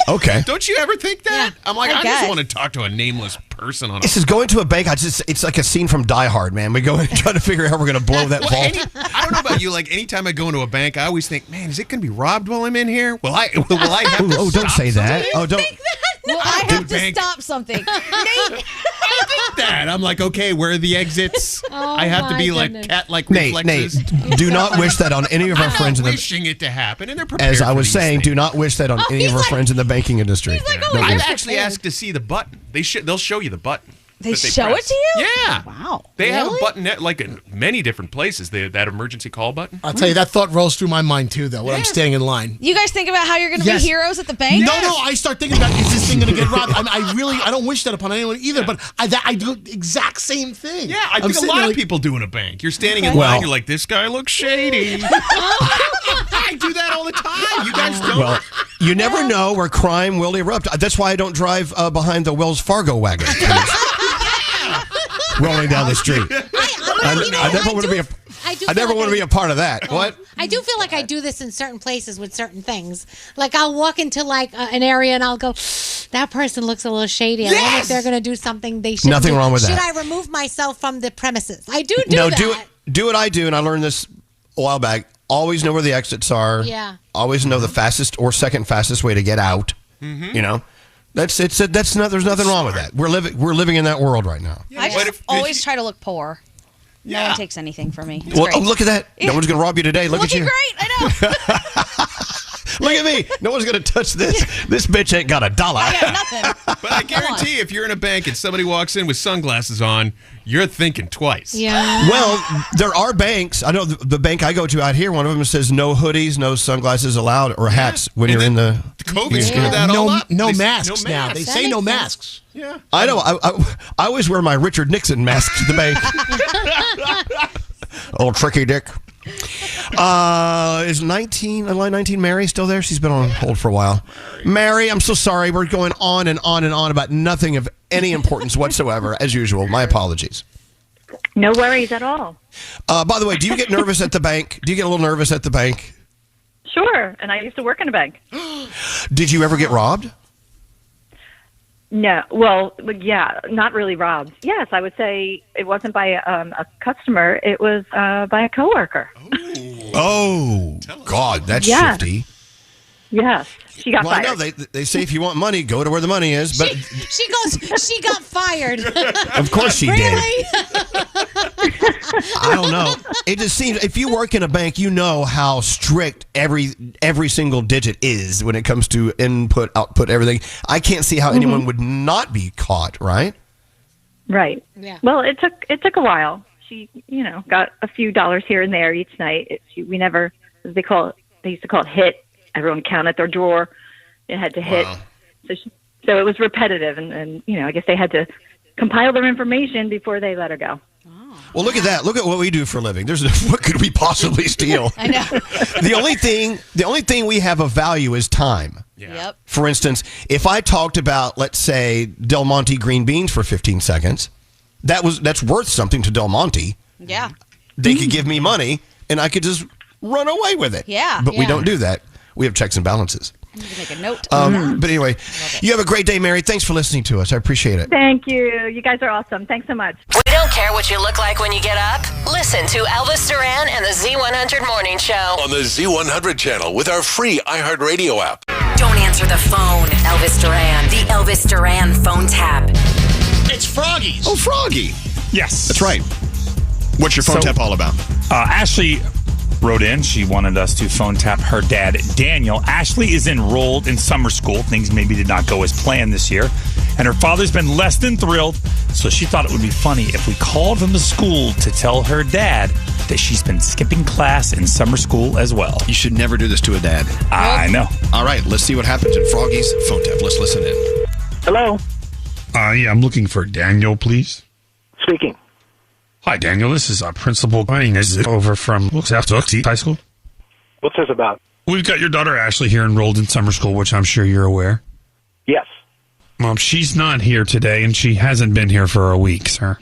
Okay. Don't you ever think that? Yeah, I'm like, I I guess. just want to talk to a nameless person on a This is going to a bank. It's like a scene from Die Hard, man. We go and try to figure out how we're going to blow that vault. I don't know about you. Like anytime I go into a bank, I always think, man, is it going to be robbed while I'm in here? Will I have to don't stop say that. something? Oh, don't. Well, I have to Bank. stop something. That I'm like, okay, where are the exits? I have to be like cat-like Nate, reflexes. do not wish that on any of our I'm friends not in the. wishing it to happen, and they're prepared. As I for was these saying, things. do not wish that on any of our friends in the banking industry. I've actually asked to see the button. They'll show you the button. They that show press. it to you? Yeah. Wow. They have a button like in many different places. That emergency call button. I'll tell you, that thought rolls through my mind too, though, when I'm standing in line. You guys think about how you're going to Yes. be heroes at the bank? No, I start thinking about, is this thing going to get robbed? I don't wish that upon anyone either, but I do the exact same thing. Yeah, I think a lot of people do in a bank. You're standing in Well- line, you're like, this guy looks shady. I do that all the time. You guys don't. Well, you never know where crime will erupt. That's why I don't drive behind the Wells Fargo wagon. Rolling down the street. I never want to be I never want to be a part of that. What? I do feel like I do this in certain places with certain things. Like I'll walk into like an area and I'll go, that person looks a little shady. I wonder if they're going to do something they shouldn't. Nothing do. wrong with that. Should I remove myself from the premises? I do No, that. do what I do, and I learned this a while back. Always know where the exits are. Yeah. Always know the fastest or second fastest way to get out. You know, that's not. There's nothing wrong with that. We're living in that world right now. I just always try to look poor. No one takes anything from me. It's Well, great. oh, look at that. No one's going to rob you today. Look at you. Looking great. I know. Look at me. No one's going to touch this. This bitch ain't got $1. I got nothing. But I guarantee if you're in a bank and somebody walks in with sunglasses on, you're thinking twice. Yeah. Well, there are banks. I know the bank I go to out here, one of them says no hoodies, no sunglasses allowed, or hats when you're in the... COVID screwed that all up. No They- masks no now. masks. They That say no makes sense. masks. Yeah. I know. I always wear my Richard Nixon mask to the bank. Old tricky dick. Is line 19 Mary still there? She's been on hold for a while. Mary, I'm so sorry. We're going on and on and on about nothing of any importance whatsoever, as usual. My apologies. No worries at all. By the way, do you get nervous at the bank? Do you get a little nervous at the bank? Sure, and I used to work in a bank. Did you ever get robbed? No, well, yeah, not really robbed. Yes, I would say it wasn't by a customer. It was by a coworker. Oh, God, that's Yeah. shifty. Yes, she got Well, I fired. know they say if you want money, go to where the money is. But She goes, she got fired. of course she did. Really? I don't know. It just seems if you work in a bank, you know how strict every single digit is when it comes to input, output, everything. I can't see how anyone would not be caught, right? Right. Yeah. Well, it took a while. She, got a few dollars here and there each night. We never, as they used to call it hit. Everyone counted their drawer. It had to hit. Wow. So it was repetitive, and I guess they had to compile their information before they let her go. Well, look at that. Look at what we do for a living. What could we possibly steal? I know. The only thing we have of value is time. Yep. For instance, if I talked about, let's say, Del Monte green beans for 15 seconds, that's worth something to Del Monte. Yeah. They could give me money, and I could just run away with it. Yeah. But we Yeah. don't do that. We have checks and balances. I need to make a note. But anyway, you have a great day, Mary. Thanks for listening to us. I appreciate it. Thank you. You guys are awesome. Thanks so much. We don't care what you look like when you get up. Listen to Elvis Duran and the Z100 Morning Show. On the Z100 channel with our free iHeartRadio app. Don't answer the phone. Elvis Duran, the Elvis Duran phone tap. It's Froggies. Oh, Froggy. Yes. That's right. What's your phone tap all about? Ashley wrote in. She wanted us to phone tap her dad, Daniel. Ashley is enrolled in summer school. Things maybe did not go as planned this year. And her father's been less than thrilled. So she thought it would be funny if we called from the school to tell her dad that she's been skipping class in summer school as well. You should never do this to a dad. I know. All right, let's see what happens in Froggy's phone tap. Let's listen in. Hello. Yeah, I'm looking for Daniel, please. Speaking. Hi, Daniel. This is Principal Inez over from South High School. What's this about? We've got your daughter Ashley here enrolled in summer school, which I'm sure you're aware. Yes. Mom, she's not here today, and she hasn't been here for a week, sir.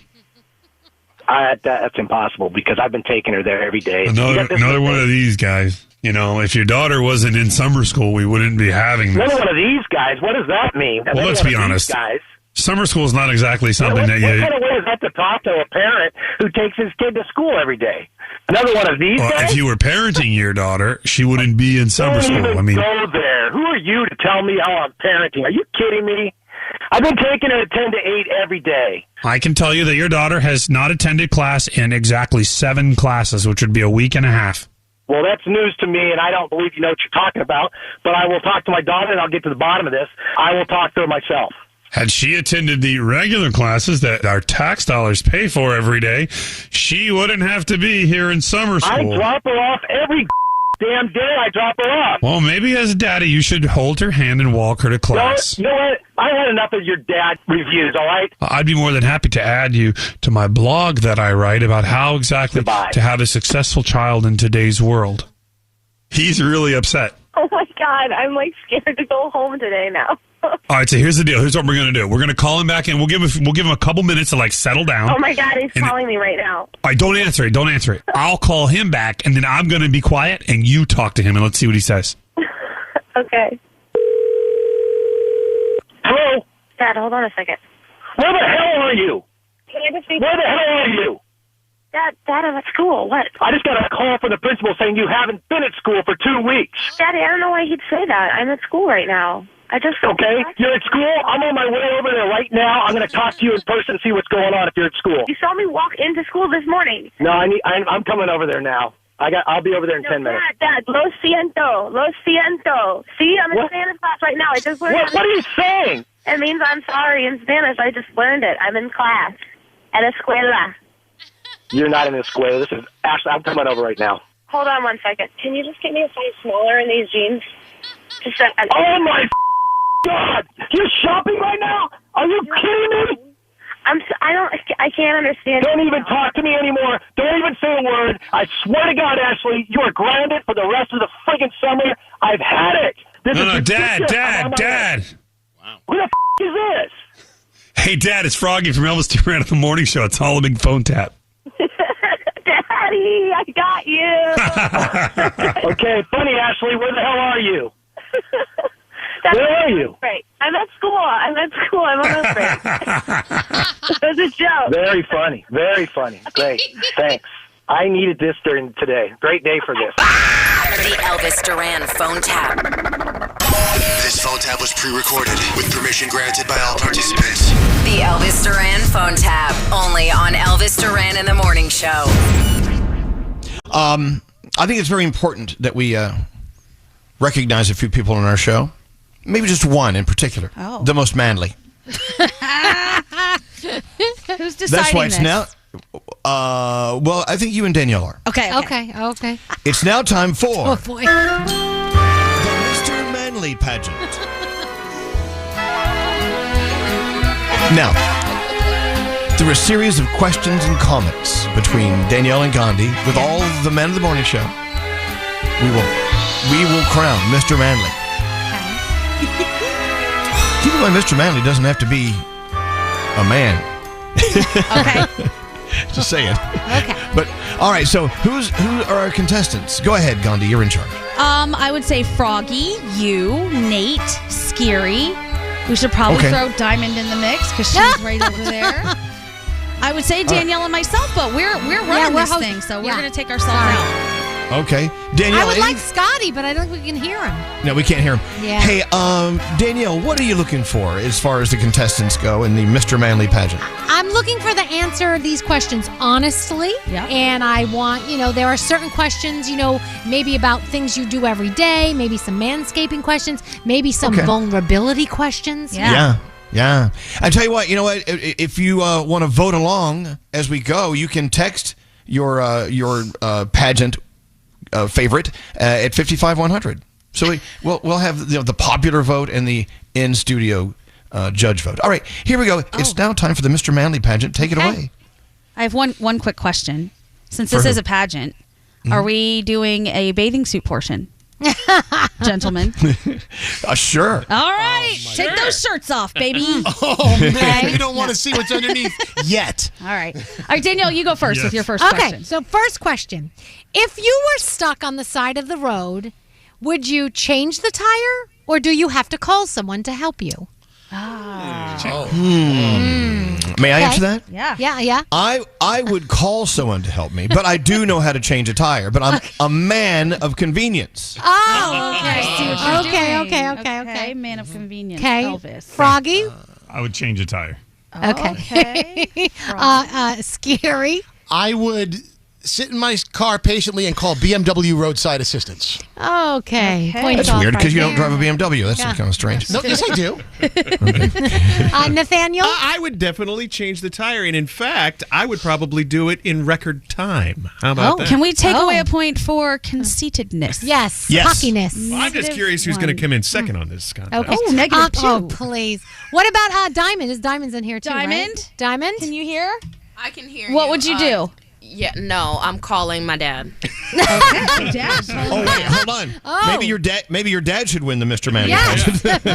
That's impossible because I've been taking her there every day. Another one of these guys. You know, if your daughter wasn't in summer school, we wouldn't be having this. Another one of these guys? What does that mean? Well, let's be honest. Guys. Summer school is not exactly something that you... What kind of way is that to talk to a parent who takes his kid to school every day? Another one of these guys? If you were parenting your daughter, she wouldn't be in summer school. Don't even go there. Who are you to tell me how I'm parenting? Are you kidding me? I've been taking her 10 to 8 every day. I can tell you that your daughter has not attended class in exactly 7 classes, which would be a week and a half. Well, that's news to me, and I don't believe you know what you're talking about. But I will talk to my daughter, and I'll get to the bottom of this. I will talk to her myself. Had she attended the regular classes that our tax dollars pay for every day, she wouldn't have to be here in summer school. I drop her off every damn day. I drop her off. Well, maybe as a daddy, you should hold her hand and walk her to class. You know what? I had enough of your dad reviews, all right? I'd be more than happy to add you to my blog that I write about how exactly to have a successful child in today's world. He's really upset. Oh my God, I'm like scared to go home today now. All right, so here's the deal. Here's what we're going to do. We're going to call him back, and we'll give him a couple minutes to, like, settle down. Oh my God, he's calling me right now. All right, don't answer it. Don't answer it. I'll call him back, and then I'm going to be quiet, and you talk to him, and let's see what he says. Okay. Hello? Dad, hold on a second. Where the hell are you? Can I just be... Where the hell are you? Dad, I'm at school. What? I just got a call from the principal saying you haven't been at school for 2 weeks. Daddy, I don't know why he'd say that. I'm at school right now. Okay, you're at school. I'm on my way over there right now. I'm going to talk to you in person and see what's going on if you're at school. You saw me walk into school this morning. No, I'm coming over there now. I'll be over there in 10 minutes. Dad, lo siento. See, I'm in Spanish class right now. I just learned. What are you saying? It means I'm sorry in Spanish. I just learned it. I'm in class at escuela. You're not in the escuela. This is Ashley. I'm coming over right now. Hold on 1 second. Can you just get me a size smaller in these jeans? Oh my God! You're shopping right now? Are you kidding me? I can't understand. Don't even talk to me anymore. Don't even say a word. I swear to God, Ashley, you are grounded for the rest of the friggin' summer. I've had it. No, Dad. Wow. Who the is this? Hey, Dad, it's Froggy from Elvis Duran at the Morning Show. It's all a big phone tap. Daddy, I got you. Okay, funny, Ashley. Where the hell are you? Where are you? Great. I'm at school. I'm on my break. It was a joke. Very funny. Great. Thanks. I needed this during today. Great day for this. The Elvis Duran phone tap. This phone tap was pre-recorded with permission granted by all participants. The Elvis Duran phone tap. Only on Elvis Duran in the Morning Show. I think it's very important that we recognize a few people on our show. Maybe just one in particular. Oh. The most manly. Who's deciding That's why it's this? now. Well, I think you and Danielle are. Okay. It's now time for Oh boy. the Mr. Manley pageant. Now, through a series of questions and comments between Danielle and Gandhi with all the men of the morning show, we will crown Mr. Manley. Keep in mind, Mr. Manley doesn't have to be a man. Okay. Just saying. Okay. But all right. So who are our contestants? Go ahead, Gandhi. You're in charge. I would say Froggy, you, Nate, Scary. We should probably throw Diamond in the mix because she's right over there. I would say Danielle and myself, but we're running this thing, so we're going to take ourselves out. Okay, Danielle. I would like Scotty, but I don't think we can hear him. No, we can't hear him. Yeah. Hey, Danielle, what are you looking for as far as the contestants go in the Mr. Manley pageant? I'm looking for the answer to these questions honestly. Yeah. And I want, there are certain questions, maybe about things you do every day, maybe some manscaping questions, maybe some vulnerability questions. Yeah. I tell you what, if you want to vote along as we go, you can text your pageant favorite at 55100. So we'll have the popular vote and the in-studio judge vote. All right, here we go. It's now time for the Mr. Manley pageant. Take it away. I have one quick question. Since this is a pageant, are we doing a bathing suit portion? Gentlemen. Sure. All right. Take those shirts off, baby. Oh, man. You don't want to see what's underneath yet. All right. All right, Danielle, you go first with your first question. Okay, so first question. If you were stuck on the side of the road, would you change the tire or do you have to call someone to help you? May I answer that? Yeah. I would call someone to help me, but I do know how to change a tire. But I'm a man of convenience. Oh, okay. Okay, man of convenience. Okay. Elvis. Froggy? I would change a tire. Okay. Scary? I would sit in my car patiently and call BMW roadside assistance. Okay. That's weird because you don't drive a BMW. That's kind of strange. No, yes, I do. Nathaniel? I would definitely change the tire, and in fact, I would probably do it in record time. How about that? Can we take away a point for conceitedness? Yes. Yes. Cockiness. Well, I'm just curious who's going to come in second on this contest. Okay. Oh, negative 2. Oh, please. What about Diamond? Is Diamond's in here too, Diamond? right? Diamond? Can you hear? I can hear What would you do? Yeah, no, I'm calling my dad. Okay, Dad. Oh wait, hold on. Oh. Maybe your dad should win the Mr. Manley Yes. pageant.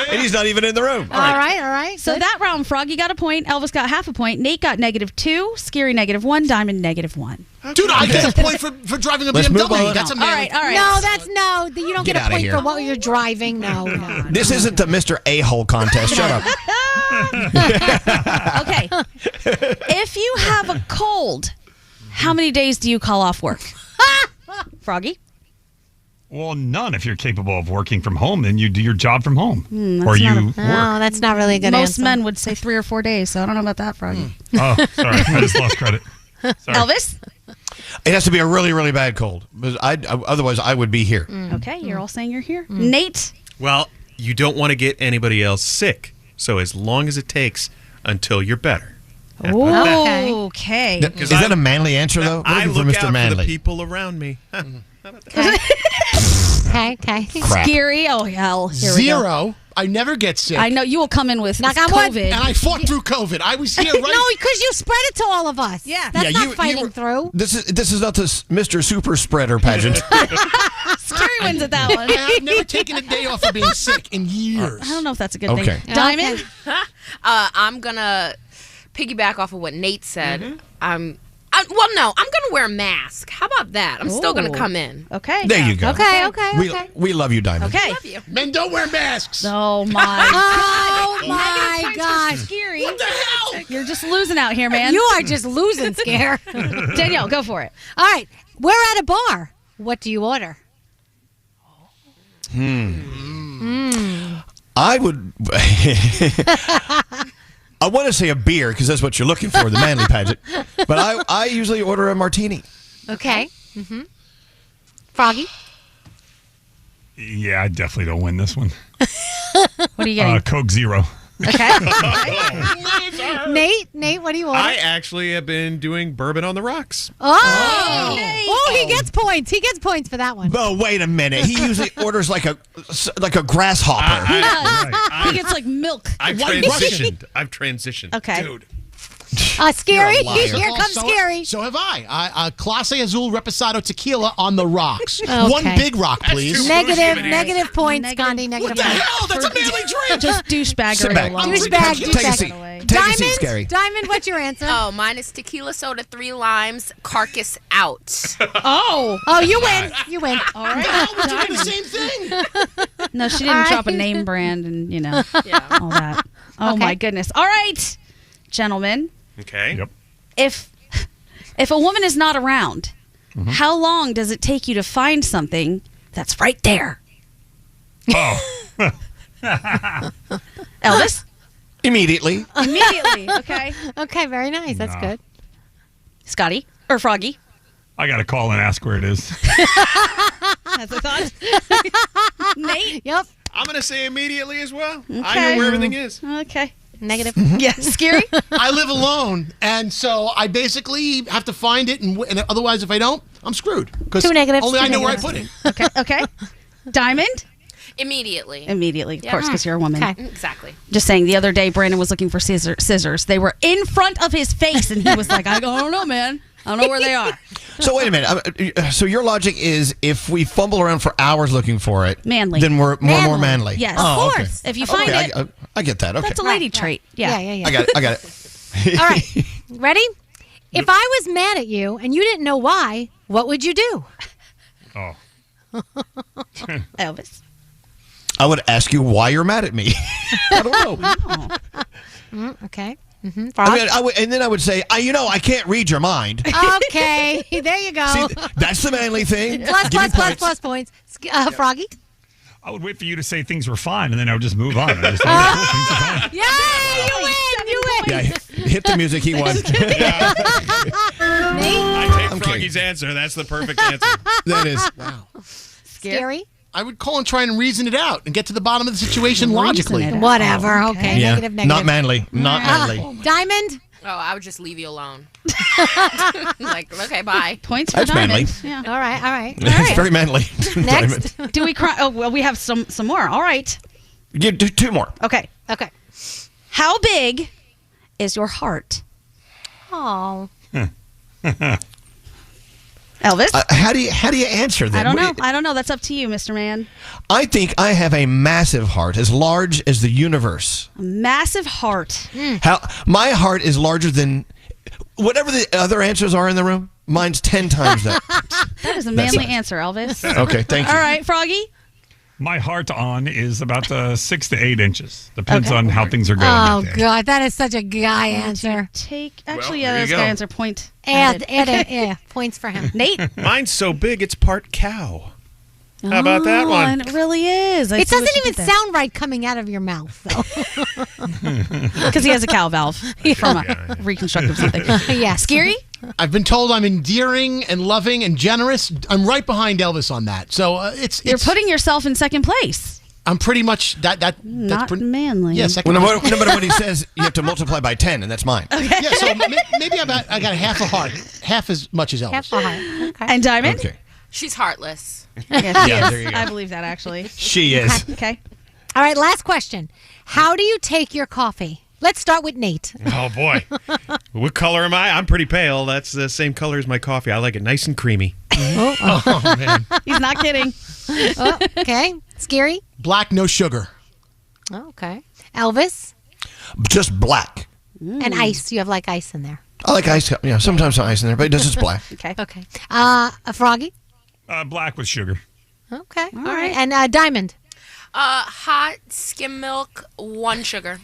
And he's not even in the room. All right. So that round, Froggy got a point, Elvis got half a point, Nate got -2, Scary -1, Diamond -1. Dude, I get a point for driving a Let's move BMW. on. That's a All right. No, you don't Get get a outta point here. for what you're driving. No. This isn't the Mr. A-hole contest. Shut up. Okay. If you have a cold, how many days do you call off work? Froggy? Well, none. If you're capable of working from home, then you do your job from home. that's Or you not work. No, that's not really a good Most answer. men would say 3 or 4 days, so I don't know about that, Froggy. Oh, sorry. I just lost credit. Sorry. Elvis? It has to be a really, really bad cold. Otherwise, I would be here. Okay, you're all saying you're here. Nate? Well, you don't want to get anybody else sick, so as long as it takes until you're better. Okay. Is that a manly answer, though? We're I looking look for Mr. out Manley. for the people around me. Okay. Scary? Oh, hell. Here we go. 0. I never get sick. I know you will come in with Knock on wood. COVID. And I fought through COVID. I was here right. No, because you spread it to all of us. Yeah. That's Yeah, not fighting through. This is not the Mr. Super Spreader pageant. Scary wins at that one. I've never taken a day off of being sick in years. I don't know if that's a good Okay. thing. Diamond? I'm gonna piggyback off of what Nate said. I'm gonna wear a mask. How about that? I'm still gonna come in. Okay. There you go. Okay. We love you, Diamond. Okay. Love you. Men don't wear masks. Oh, my Oh, my gosh. Scary. What the hell? You're just losing out here, man. You are just losing, Scare. Danielle, go for it. All right. We're at a bar. What do you order? I would. I want to say a beer because that's what you're looking for, the Manley pageant. But I usually order a martini. Okay. Froggy? Yeah, I definitely don't win this one. What are you getting? Coke Zero. Okay. Nate, what do you order? I actually have been doing bourbon on the rocks. He gets points. He gets points for that one. Oh, wait a minute. He usually orders like a grasshopper. He gets like milk. I've transitioned. Okay. Dude. Scary. You're a liar. Here comes Scary. So have I. Clase Azul Reposado Tequila on the rocks. Okay. One big rock, please. Negative points, Gandhi. Negative What the points. hell? That's a manly drink. Just douchebaggery Sit back. alone. Take a seat. Take a seat, Scary. Diamond, what's your answer? Oh, mine is tequila soda, 3 limes, carcass out. Oh, you win. You win. all right. We're doing the same thing. No, she didn't drop a name brand and, all that. Oh, my goodness. All right, gentlemen. Okay. Yep. If a woman is not around, how long does it take you to find something that's right there? Oh. Elvis? Immediately. Immediately. Okay. Okay, very nice. That's good. Scotty? Or Froggy? I got to call and ask where it is. That's a thought. Nate? Yep. I'm going to say immediately as well. Okay. I know where everything is. Okay. Negative. Yeah, Scary? I live alone, and so I basically have to find it, and otherwise, if I don't, I'm screwed. Because 2 negatives. only 2 I know negatives. where I put it. Okay. Diamond? Immediately. Immediately, of course, because you're a woman. Okay. Exactly. Just saying, the other day, Brandon was looking for scissors. They were in front of his face, and he was like, I don't know, man. I don't know where they are. So wait a minute. So your logic is if we fumble around for hours looking for it, Manly. then we're more manly. Yes. Oh, Of course. okay. If you find it. I get that. Okay. That's a lady trait. Yeah. I got it. All right. Ready? If I was mad at you and you didn't know why, what would you do? Oh. Elvis. I would ask you why you're mad at me. I don't know. Okay. I mean, and then I would say, I can't read your mind. Okay. There you go. See, that's the manly thing. Plus points. Froggy? I would wait for you to say things were fine, and then I would just move on. I just things are fine. Yay! You win! Yeah, hit the music. He won. I take Froggy's answer. That's the perfect answer. That is. Wow. Scary? I would call and try and reason it out and get to the bottom of the situation logically. Whatever. Okay. Yeah. Negative. Not manly. Not manly. Diamond? Oh, I would just leave you alone. Like, okay, bye. Points for That's Diamond. manly. Yeah. All right. It's very manly. Next. Do we cry? Oh, well, we have some more. All right. Do 2 more. Okay. How big is your heart? Oh. Elvis? How do you answer that? I don't know. That's up to you, Mr. Man. I think I have a massive heart, as large as the universe. A massive heart. My heart is larger than whatever the other answers are in the room. Mine's 10 times that. That is a manly answer, Elvis. Okay, thank you. All right, Froggy? My heart on is about 6 to 8 inches. Depends on how things are going. Oh, that day. God. That is such a guy answer. Actually, there you this go. guy answer point. Add points for him. Nate? Mine's so big, it's part cow. How about that one? And it really is. It doesn't even sound right coming out of your mouth, though. Because he has a cow valve from a reconstructive something. Yeah. Scary? I've been told I'm endearing and loving and generous. I'm right behind Elvis on that. So You're putting yourself in second place. I'm pretty much that. Not manly. Yeah, second. No matter what he says, you have to multiply by 10, and that's mine. Okay. Yeah, so maybe I got half a heart, half as much as Elvis. Half a heart. Okay. And Diamond? Okay. She's heartless. Yes, Yeah, there you go. I believe that, actually. She is. Okay. All right, last question. How do you take your coffee? Let's start with Nate. Oh, boy. What color am I? I'm pretty pale. That's the same color as my coffee. I like it nice and creamy. Oh, man. He's not kidding. Oh, okay. Scary? Black, no sugar. Oh, okay. Elvis? Just black. And ice. You have like ice in there. I like ice. Yeah, sometimes ice in there, but it does just black. Okay. Okay. A Froggy? Black with sugar. Okay. All right. And Diamond? Hot skim milk, 1 sugar.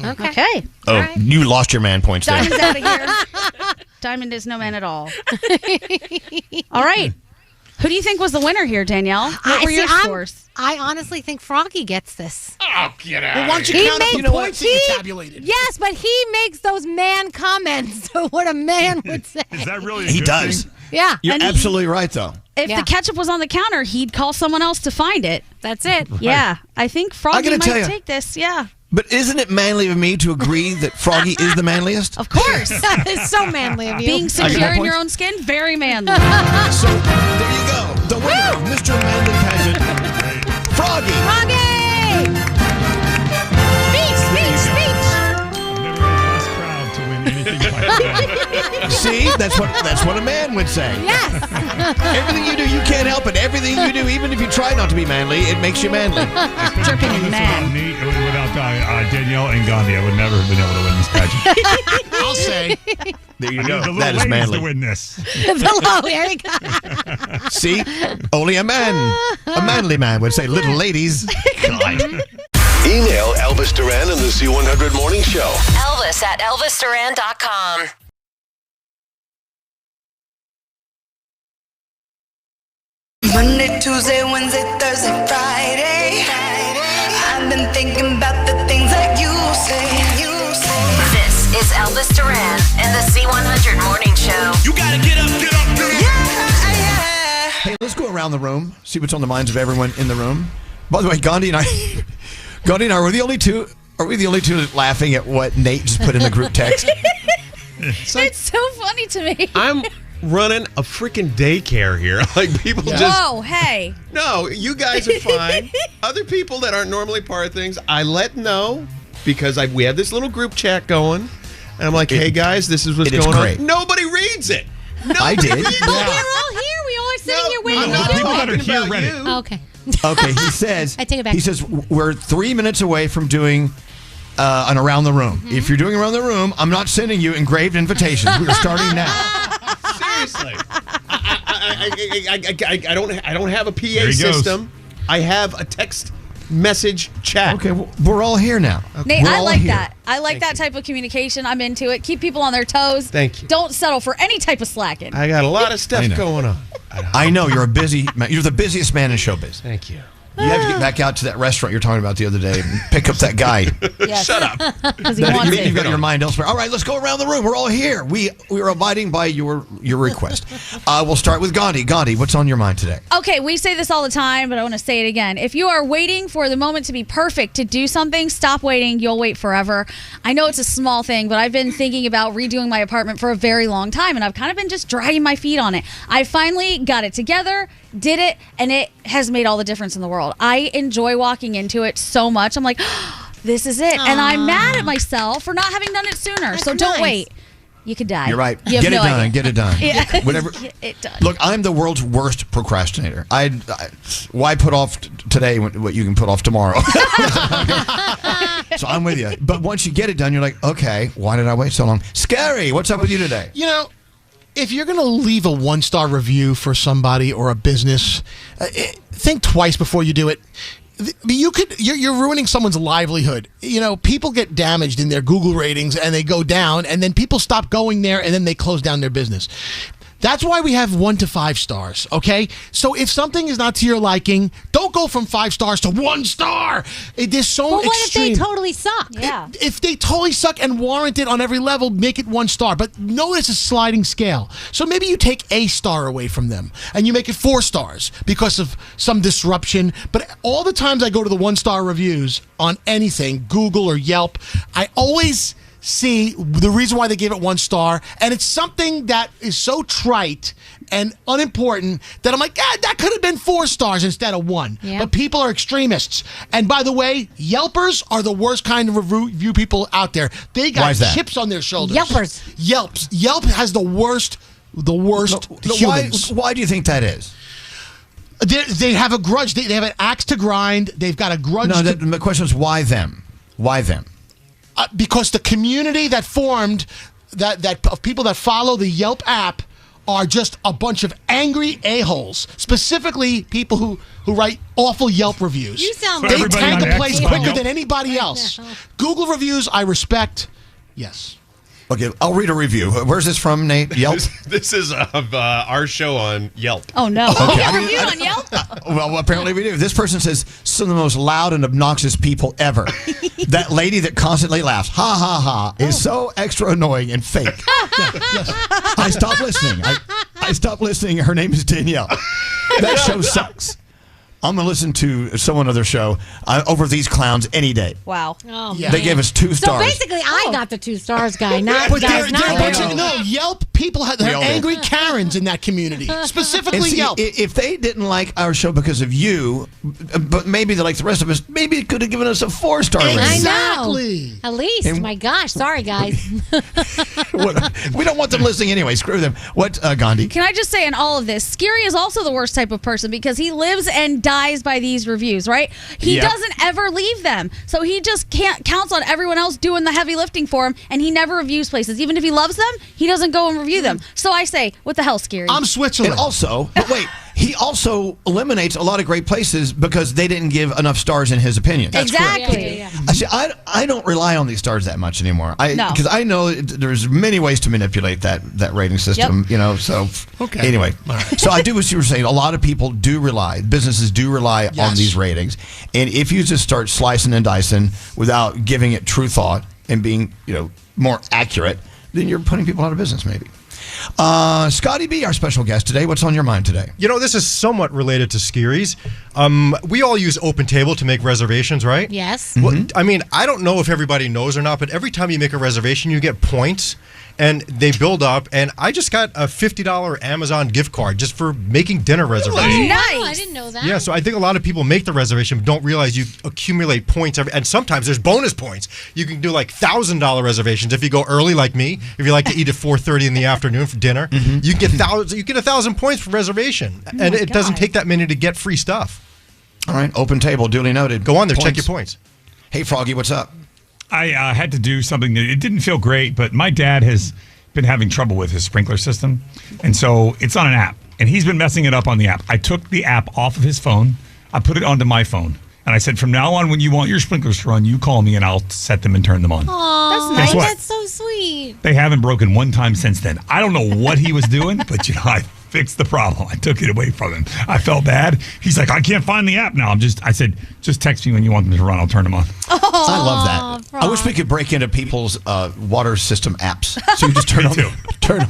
Okay. Oh, right. you lost your man points there. Diamond's out of here. Diamond is no man at all. All right. Who do you think was the winner here, Danielle? What were your scores? I honestly think Froggy gets this. Oh, get out. Well, why don't you count up the points that you tabulated? Yes, but he makes those man comments. What a man would say. Is that really? He does. Thing? Yeah. You're absolutely right, though. If the ketchup was on the counter, he'd call someone else to find it. That's it. Yeah. I think Froggy gotta tell might ya. take this. Yeah. But isn't it manly of me to agree that Froggy is the manliest? Of course. It's so manly of you. Being secure in your own skin, very manly. So there you go. The winner of Mr. Manly Pageant, Froggy. Froggy! Speech! I've never been this proud to win anything like that. See, that's what a man would say. Yes. Everything you do, you can't help it. Everything you do, even if you try not to be manly, it makes you manly. Dripping in man. Without Danielle and Gandhi, I would never have been able to win this pageant. I'll say. There you I go. need the little That is ladies manly. to win this. Below, there you go. See, only a manly man would say, "Little ladies." God. Email Elvis Duran and the Z100 Morning Show. Elvis at ElvisDuran.com. Monday, Tuesday, Wednesday, Thursday, Friday. I've been thinking about the things that you say. This is Elvis Duran and the Z100 Morning Show. You gotta get up, get up, get up. Yeah. Hey, let's go around the room, see what's on the minds of everyone in the room. By the way, Gandhi and I were the only two. Are we the only two laughing at what Nate just put in the group text? It's so funny to me. I'm running a freaking daycare here. Like, people just... Whoa, hey. No, you guys are fine. Other people that aren't normally part of things, I let know because we have this little group chat going. And I'm like, hey, guys, this is what's going on. Nobody reads it. I did. We're all here. We all are sitting here waiting to do People it. that are here read it. Okay. Okay, he says. I take it back. He says we're 3 minutes away from doing an around the room. Mm-hmm. If you're doing around the room, I'm not sending you engraved invitations. We are starting now. Seriously. I don't have a PA There he goes. system. I have a text message chat. Okay, well, we're all here now. Nate, We're I all like here. that. I like that type of communication. I'm into it. Keep people on their toes. Thank you. Don't settle for any type of slacking. I got a lot of I stuff know. going on. I know you're a busy man. You're the busiest man in showbiz. Thank you. You have to get back out to that restaurant you're talking about the other day and pick up that guy. Yes. Shut up. Because he wants it. You've got your mind elsewhere. All right, let's go around the room. We're all here. We are abiding by your request. We'll start with Gandhi. Gandhi, what's on your mind today? Okay, we say this all the time, but I want to say it again. If you are waiting for the moment to be perfect to do something, stop waiting. You'll wait forever. I know it's a small thing, but I've been thinking about redoing my apartment for a very long time, and I've kind of been just dragging my feet on it. I finally got it together, did it, and it has made all the difference in the world. I enjoy walking into it so much. I'm like, this is it. And I'm mad at myself for not having done it sooner. So don't wait. You could die. You're right. You have Get it no done. idea. Get it done. Yeah. Whatever. Get it done. Look, I'm the world's worst procrastinator. Why put off today what you can put off tomorrow? So I'm with you. But once you get it done, you're like, okay, why did I wait so long? Scary. What's up with you today? You know, if you're going to leave a 1-star review for somebody or a business, think twice before you do it. You're ruining someone's livelihood. You know, people get damaged in their Google ratings and they go down, and then people stop going there, and then they close down their business. That's why we have 1 to 5 stars, okay? So if something is not to your liking, don't go from 5 stars to 1 star. It is so Well, what extreme. if they totally suck? Yeah. If they totally suck and warrant it on every level, make it 1 star. But notice a sliding scale. So maybe you take a star away from them and you make it 4 stars because of some disruption. But all the times I go to the 1-star reviews on anything, Google or Yelp, I always see the reason why they gave it 1 star, and it's something that is so trite and unimportant that I'm like, that could have been 4 stars instead of 1. Yeah. But people are extremists. And by the way, Yelpers are the worst kind of review people out there. They Why got is that? chips on their shoulders. Yelpers. Yelp has the worst humans. Why do you think that is? They have a grudge. They have an axe to grind. They've got a grudge. No, the question is why them? Why them? Because the community that formed that of people that follow the Yelp app are just a bunch of angry a-holes. Specifically, people who write awful Yelp reviews. You sound They like tank a place on quicker Yelp. than anybody else. Google reviews, I respect. Yes. Okay, I'll read a review. Where's this from, Nate? Yelp? This is of our show on Yelp. Oh, no. Okay, You I have a mean, review on Yelp? Well, apparently we do. This person says, some of the most loud and obnoxious people ever. That lady that constantly laughs, ha, ha, ha, is so extra annoying and fake. I stopped listening. I stopped listening. Her name is Danielle. That show sucks. I'm going to listen to some other show over these clowns any day. Wow. Oh, Yeah. They gave us 2 So stars. basically, I got the 2 stars guy, not But guys, they're not a bunch you. of, no, Yelp people have they're all do. angry Karens in that community. Specifically And see, Yelp. if they didn't like our show because of you, but maybe they like the rest of us, maybe it could have given us a 4-star rating. I Exactly. know. At least, And- my gosh. Sorry, guys. We don't want them listening anyway. Screw them. What, Gandhi? Can I just say in all of this, Scary is also the worst type of person because he lives and dies by these reviews, right? He Yep. doesn't ever leave them. So he just counts on everyone else doing the heavy lifting for him, and he never reviews places. Even if he loves them, he doesn't go and review them. So I say, what the hell, Scary? I'm Switzerland. And also, but wait, he also eliminates a lot of great places because they didn't give enough stars in his opinion. Exactly. Yeah. I see. I don't rely on these stars that much anymore. No. Because I know there's many ways to manipulate that rating system. Yep. You know. So Okay. Anyway, so I do what you were saying. A lot of people do rely. Businesses do rely on Yes. these ratings. And if you just start slicing and dicing without giving it true thought and being more accurate, then you're putting people out of business. Maybe. Scotty B, our special guest today. What's on your mind today? You know, this is somewhat related to Scaries. We all use Open Table to make reservations, right? Yes. Well, I mean, I don't know if everybody knows or not, but every time you make a reservation, you get points. and they build up. And I just got a $50 Amazon gift card just for making dinner reservations. Nice. I didn't know that. Yeah, so I think a lot of people make the reservation but don't realize you accumulate points and sometimes there's bonus points. You can do like $1,000 reservations if you go early like me. If you like to eat at 4:30 in the afternoon for dinner, you get 1,000 points for reservation, and it doesn't take that many to get free stuff. All right, open table, duly noted. Go on there, check your points. Hey, Froggy, what's up? I had to do something that it didn't feel great, but my dad has been having trouble with his sprinkler system, and so it's on an app, and he's been messing it up on the app. I took the app off of his phone, I put it onto my phone, and I said, from now on, when you want your sprinklers to run, you call me, and I'll set them and turn them on. Aw, Guess what? that's so sweet. They haven't broken one time since then. I don't know what he was doing, but I fixed the problem. I took it away from him. I felt bad. He's like, I can't find the app now. I said, just text me when you want them to run. I'll turn them on. I love that. I wish we could break into people's water system apps. So you just turn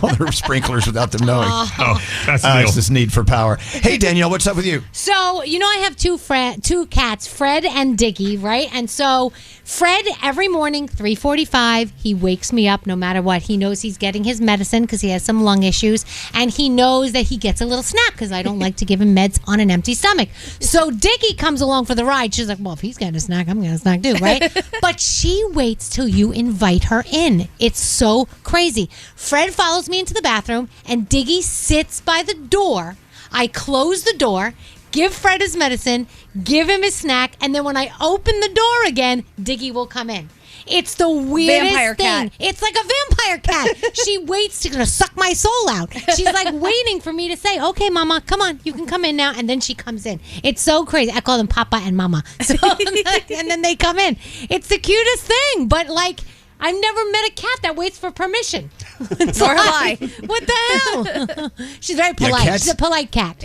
on their sprinklers without them knowing. That's the deal. It's this need for power. Hey, Danielle, what's up with you? So, I have two cats, Fred and Diggy, right? And so Fred, every morning, 3:45, he wakes me up no matter what. He knows he's getting his medicine because he has some lung issues. And he knows that he gets a little snack because I don't like to give him meds on an empty stomach. So Diggy comes along for the ride. She's like, well, if he's getting a snack, I'm getting a snack too, right? But she waits till you invite her in. It's so crazy. Fred follows me into the bathroom, and Diggy sits by the door. I close the door, give Fred his medicine, give him his snack, and then when I open the door again, Diggy will come in. It's the weirdest Vampire thing. cat. It's like a vampire cat. She waits to suck my soul out. She's like waiting for me to say, okay, Mama, come on, you can come in now. And then she comes in. It's so crazy. I call them Papa and Mama. So, and then they come in. It's the cutest thing. But I've never met a cat that waits for permission. Nor have I. What the hell? She's very polite. cats- She's a polite cat.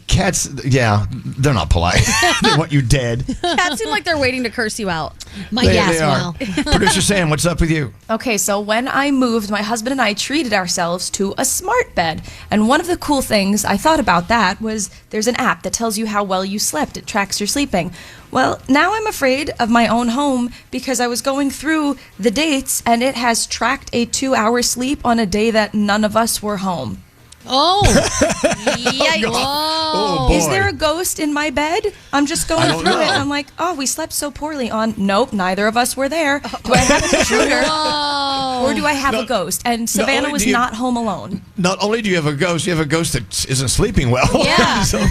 Cats, they're not polite. They want you dead. Cats seem like they're waiting to curse you out. They are. Producer Sam, what's up with you? Okay, so when I moved, my husband and I treated ourselves to a smart bed. And one of the cool things I thought about that was there's an app that tells you how well you slept. It tracks your sleeping. Well, now I'm afraid of my own home because I was going through the dates and it has tracked a 2-hour sleep on a day that none of us were home. Oh. Yikes. Oh, boy. Is there a ghost in my bed? I'm just going don't through it. know. I'm like, oh, we slept so poorly on. Nope, neither of us were there. Do I have an intruder? Or do I have a ghost? And Savannah only was do you- not home alone. Not only do you have a ghost, you have a ghost that isn't sleeping well. Yeah. So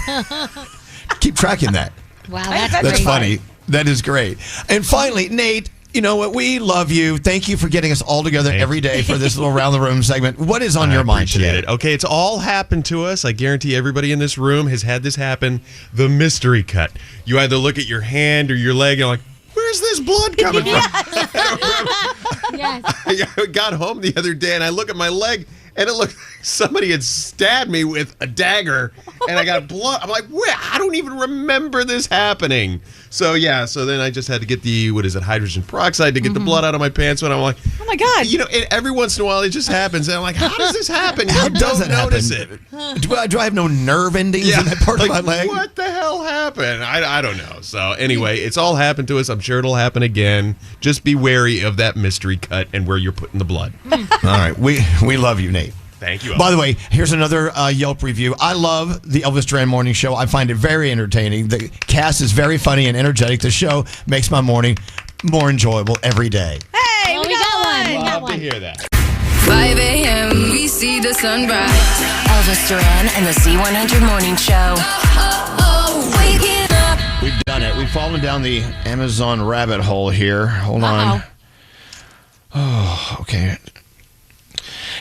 keep tracking that. Wow, That's funny. That is great. And finally, Nate, you know what? We love you. Thank you for getting us all together every day for this little Round the Room segment. What is on your mind today? It. Okay, it's all happened to us. I guarantee everybody in this room has had this happen. The mystery cut. You either look at your hand or your leg and you're like, where's this blood coming from? Yes. I got home the other day and I look at my leg and it looked like somebody had stabbed me with a dagger and I got blood. I'm like, where? I don't even remember this happening. So then I just had to get the, hydrogen peroxide to get the blood out of my pants. And I'm like, oh my God. Every once in a while it just happens. And I'm like, how does this happen? How You does don't it happen? notice it. Do I have no nerve endings in that part of my leg? What the hell happened? I don't know. So anyway, it's all happened to us. I'm sure it'll happen again. Just be wary of that mystery cut and where you're putting the blood. All right. We love you, Nate. Thank you. By the way, here's another Yelp review. I love the Elvis Duran Morning Show. I find it very entertaining. The cast is very funny and energetic. The show makes my morning more enjoyable every day. Hey, we got one. Love to hear that. 5 a.m. we see the sunrise. Elvis Duran and the Z100 Morning Show. Waking up. We've done it. We've fallen down the Amazon rabbit hole here. Hold on. Oh, okay.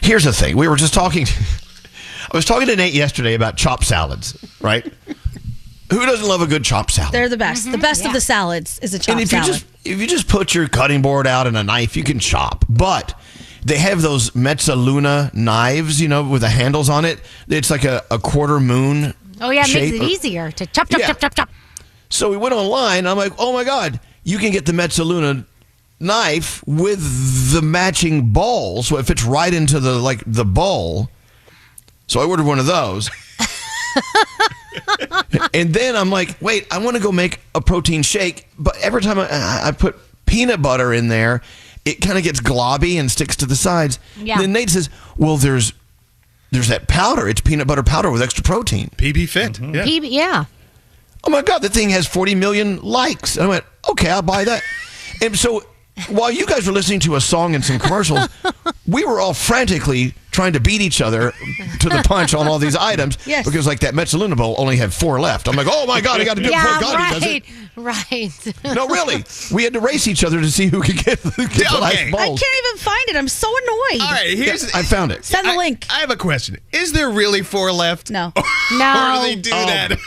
Here's the thing. We were just talking. I was talking to Nate yesterday about chopped salads, right? Who doesn't love a good chopped salad? They're the best. The best of the salads is a chopped And salad. if you just put your cutting board out and a knife, you can chop. But they have those Mezzaluna knives, with the handles on it. It's like a quarter moon. Oh, yeah, it shape. makes it easier to chop. So we went online. I'm like, oh my God, you can get the Mezzaluna knife with the matching bowl, so it fits right into the bowl. So I ordered one of those. And then I'm like, wait, I want to go make a protein shake, but every time I put peanut butter in there, it kind of gets globby and sticks to the sides. Yeah. Then Nate says, well, there's that powder. It's peanut butter powder with extra protein. PB Fit. Yeah. Oh my God, the thing has 40 million likes. And I went, okay, I'll buy that. And so while you guys were listening to a song and some commercials, we were all frantically trying to beat each other to the punch on all these items. Yes. Because like that Metzaluna bowl only had 4 left. I'm like, oh my God, I got to do it before Gandhi does it. Right. No, really. We had to race each other to see who could get the last bowl. I can't even find it. I'm so annoyed. All right, I found it. Send the link. I have a question. Is there really 4 left? No. Or do they do that?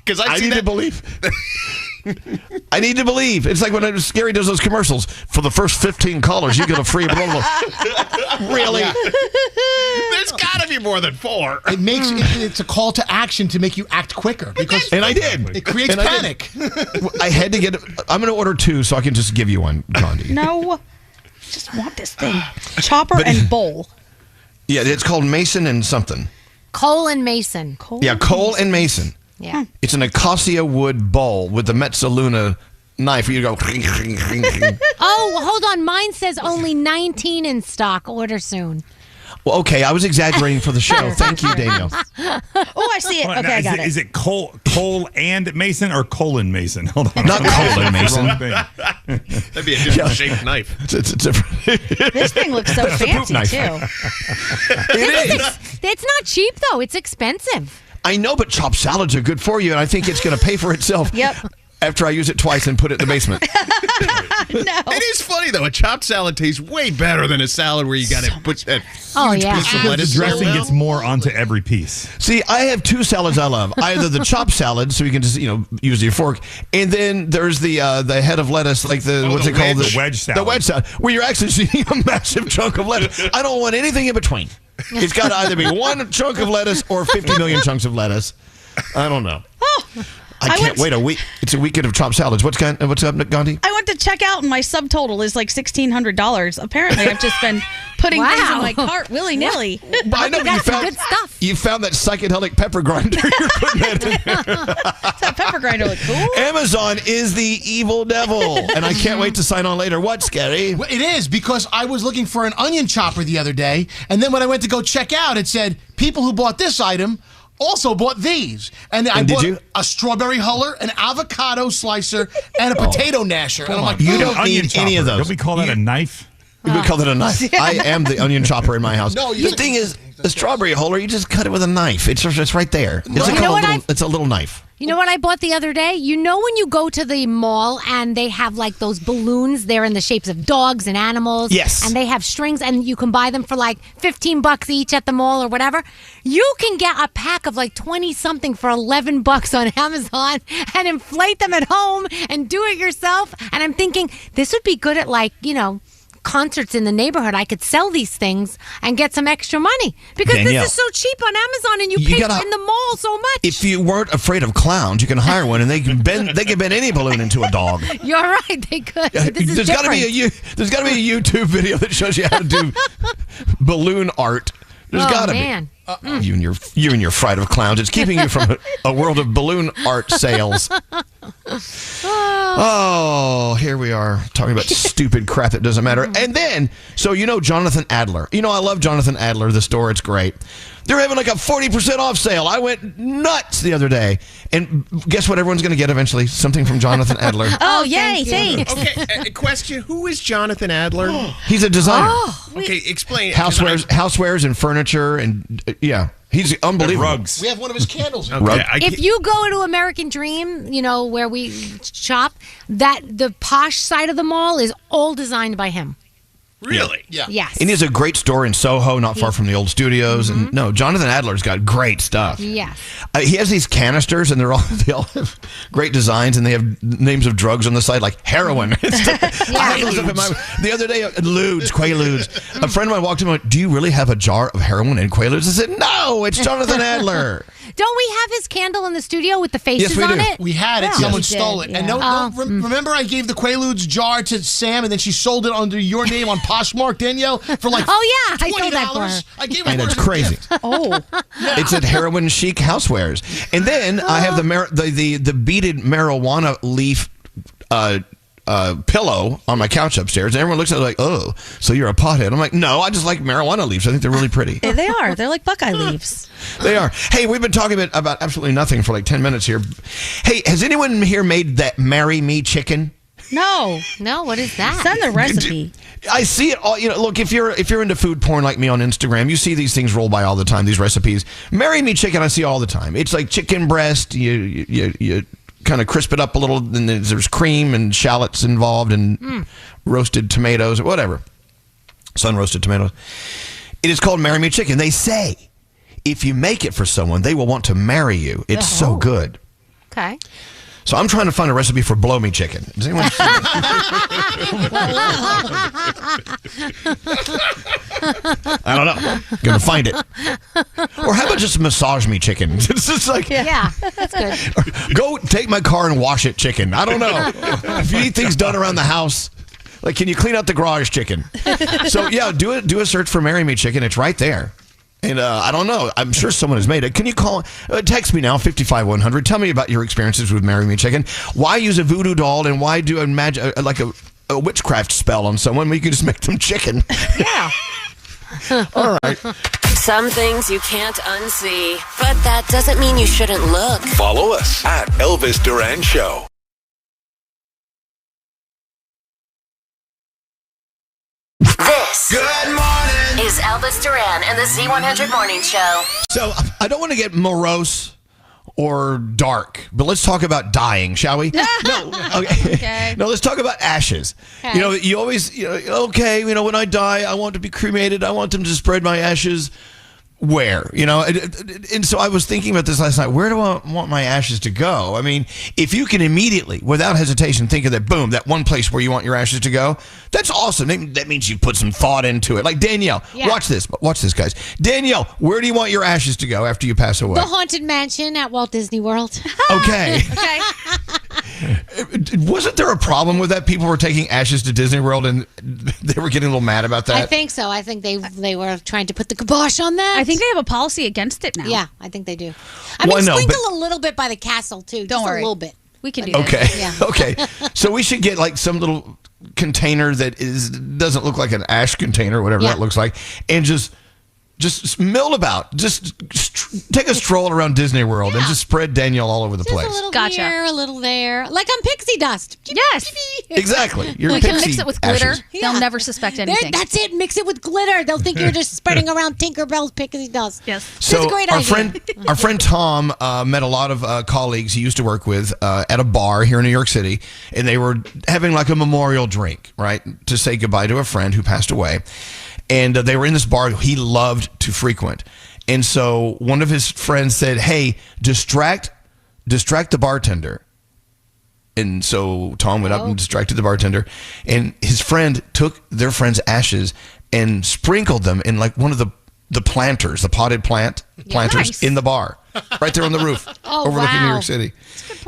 Because I need to believe. I need to believe. It's like when Scary does those commercials. For the first 15 callers, you get a free blah, blah. Really? There's got to be more than 4. It makes it's a call to action to make you act quicker because And I did. It creates And I panic. I had to get. I'm going to order 2 so I can just give you one, Gandhi. No. Just want this thing. Chopper and bowl. Yeah, it's called Mason and something. Cole and Mason. Yeah, Cole and Mason. Yeah. It's an acacia wood bowl with the Metzaluna knife where you go. Oh, hold on. Mine says only 19 in stock. Order soon. Well, okay, I was exaggerating for the show. Thank you, Danielle. Oh, I see it. Hold on, Okay, now, I got it. Is it Cole and Mason or Colin Mason? Hold on. Not Cole and Mason. That'd be a different shaped knife. It's a different. This thing looks so It's a poop fancy, knife. too. It is. It's not cheap, though. It's expensive. I know, but chopped salads are good for you, and I think it's going to pay for itself. Yep. After I use it twice and put it in the basement. It is funny though. A chopped salad tastes way better than a salad where you got to put that huge piece of The lettuce. dressing down. gets more onto every piece. See, I have 2 salads I love. Either the chopped salad, so you can just use your fork, and then there's the head of lettuce, like what's it called? The wedge salad. The wedge salad, where you're actually seeing a massive chunk of lettuce. I don't want anything in between. It's got to either be 1 chunk of lettuce or 50 million chunks of lettuce. I don't know. I can't wait a week. It's a weekend of chopped salads. What's up, Gandhi? I went to check out and my subtotal is like $1,600. Apparently, I've just been putting things in my cart willy nilly. I know That's some good stuff. You found that psychedelic pepper grinder. You're putting that in there. That pepper grinder look cool. Amazon is the evil devil, and I can't wait to sign on later. What's scary? Well, it is because I was looking for an onion chopper the other day, and then when I went to go check out, it said people who bought this item also bought these. And I did bought you? a strawberry huller, an avocado slicer, and a potato masher. And I'm like, You "Oh, don't need any of those. Don't we call that a knife? We call that a knife. I am the onion chopper in my house. No, the thing is, the strawberry holder, you just cut it with a knife. It's right there. It's a little knife. You know what I bought the other day? You know when you go to the mall and they have like those balloons, they're in the shapes of dogs and animals. Yes. And they have strings and you can buy them for like $15 each at the mall or whatever. You can get a pack of like 20 something for $11 on Amazon and inflate them at home and do it yourself. And I'm thinking this would be good at concerts in the neighborhood. I could sell these things and get some extra money because Danielle, this is so cheap on Amazon and you pay in the mall so much. If you weren't afraid of clowns, you can hire one, and they can bend any balloon into a dog. You're right, they could. This is There's got to be different. a YouTube video that shows you how to do balloon art. There's got to man. be. You and your fright of clowns. It's keeping you from a world of balloon art sales. Oh, here we are talking about stupid crap that doesn't matter. And then, so Jonathan Adler. I love Jonathan Adler, the store. It's great. They're having like a 40% off sale. I went nuts the other day. And guess what everyone's going to get eventually? Something from Jonathan Adler. Oh, yay, thanks. Okay, question. Who is Jonathan Adler? He's a designer. Okay, explain. Housewares and furniture and he's unbelievable. Rugs. We have one of his candles. Okay, If you go to American Dream, where we shop, the posh side of the mall is all designed by him. Really? Yeah. Yes. And he has a great store in Soho, not far from the old studios. And no, Jonathan Adler's got great stuff. Yes. He has these canisters, and they all have great designs, and they have names of drugs on the side, like heroin. The other day, Quaaludes. A friend of mine walked in and went, "Do you really have a jar of heroin and Quaaludes?" I said, "No, it's Jonathan Adler." Don't we have his candle in the studio with the faces we on do. it? We had it. Yeah. Someone We did, stole it. yeah. And remember I gave the Quaaludes jar to Sam, and then she sold it under your name on Poshmark, Danielle, for like Oh, yeah. I $20. sold that for her. I gave And her it's as a crazy. gift. Oh. It's at Heroin Chic Housewares. And then I have the beaded marijuana leaf pillow on my couch upstairs, and everyone looks at it like, oh, so you're a pothead. I'm like, no, I just like marijuana leaves. I think they're really pretty. They are. They're like Buckeye leaves. They are. Hey, we've been talking about absolutely nothing for like 10 minutes here. Hey, has anyone here made that Marry Me chicken? No, what is that? Send the recipe. I see it all. Look, if you're into food porn like me on Instagram, you see these things roll by all the time. These recipes. Marry Me chicken, I see all the time. It's like chicken breast. You kind of crisp it up a little, and there's cream and shallots involved, and roasted tomatoes or whatever, sun-roasted tomatoes. It is called Marry Me chicken. They say if you make it for someone, they will want to marry you. It's so good. Okay. So I'm trying to find a recipe for blow me chicken. Does anyone see that? I don't know. Gonna find it. Or how about just massage me chicken? It's just like, yeah, that's good. Go take my car and wash it chicken. I don't know. If you need things done around the house, like, can you clean out the garage chicken? So yeah, do a search for Marry Me chicken. It's right there. And I don't know. I'm sure someone has made it. Can you call? Text me now, 55100. Tell me about your experiences with Marry Me chicken. Why use a voodoo doll, and why do a witchcraft spell on someone when you can just make them chicken? Yeah. All right. Some things you can't unsee, but that doesn't mean you shouldn't look. Follow us at Elvis Duran Show. This is Elvis Duran and the Z100 Morning Show. So I don't want to get morose or dark, but let's talk about dying, shall we? No. Okay. No, let's talk about ashes. Okay. You always, when I die, I want to be cremated. I want them to spread my ashes. Where? And so I was thinking about this last night. Where do I want my ashes to go? I mean, if you can immediately, without hesitation, think of that, boom, that one place where you want your ashes to go, that's awesome. That means you put some thought into it. Like Danielle, watch this, guys. Danielle, where do you want your ashes to go after you pass away? The Haunted Mansion at Walt Disney World. Okay. Wasn't there a problem with that? People were taking ashes to Disney World, and they were getting a little mad about that? I think so. I think they were trying to put the kibosh on that. I think they have a policy against it now. Yeah, I think they do. Sprinkle a little bit by the castle, too. Don't worry. A little bit. We can do okay. that. Yeah. Okay. So we should get like some little container that doesn't look like an ash container, or whatever that looks like, and just mill about. Just take a stroll around Disney World and just spread Danielle all over the place. A little here, a little there. Like on pixie dust. Yes. Exactly. Your you can mix it with glitter. ashes. They'll never suspect anything. That's it. Mix it with glitter. They'll think you're just spreading around Tinkerbell's pixie dust. Yes. So That's a great idea. our friend Tom met a lot of colleagues he used to work with at a bar here in New York City, and they were having like a memorial drink, right, to say goodbye to a friend who passed away. And they were in this bar he loved to frequent. And so one of his friends said, hey, distract the bartender. And so Tom went up and distracted the bartender. And his friend took their friend's ashes and sprinkled them in like one of the planters, the potted planters in the bar. Right there on the roof, overlooking New York City.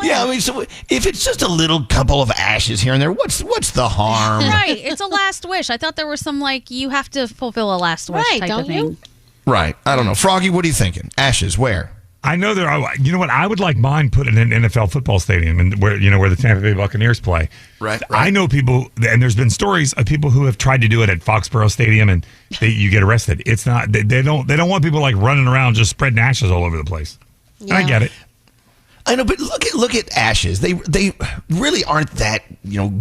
Yeah, I mean, so if it's just a little couple of ashes here and there, what's the harm? Right, it's a last wish. I thought there was some you have to fulfill a last wish type of thing. You? Right, I don't know. Froggy, what are you thinking? Ashes, where? I know there are. You know what? I would like mine put in an NFL football stadium, and where the Tampa Bay Buccaneers play. Right. I know people, and there's been stories of people who have tried to do it at Foxborough Stadium, and you get arrested. It's not. They don't want people like running around just spreading ashes all over the place. Yeah. I get it. I know, but look at ashes. They really aren't that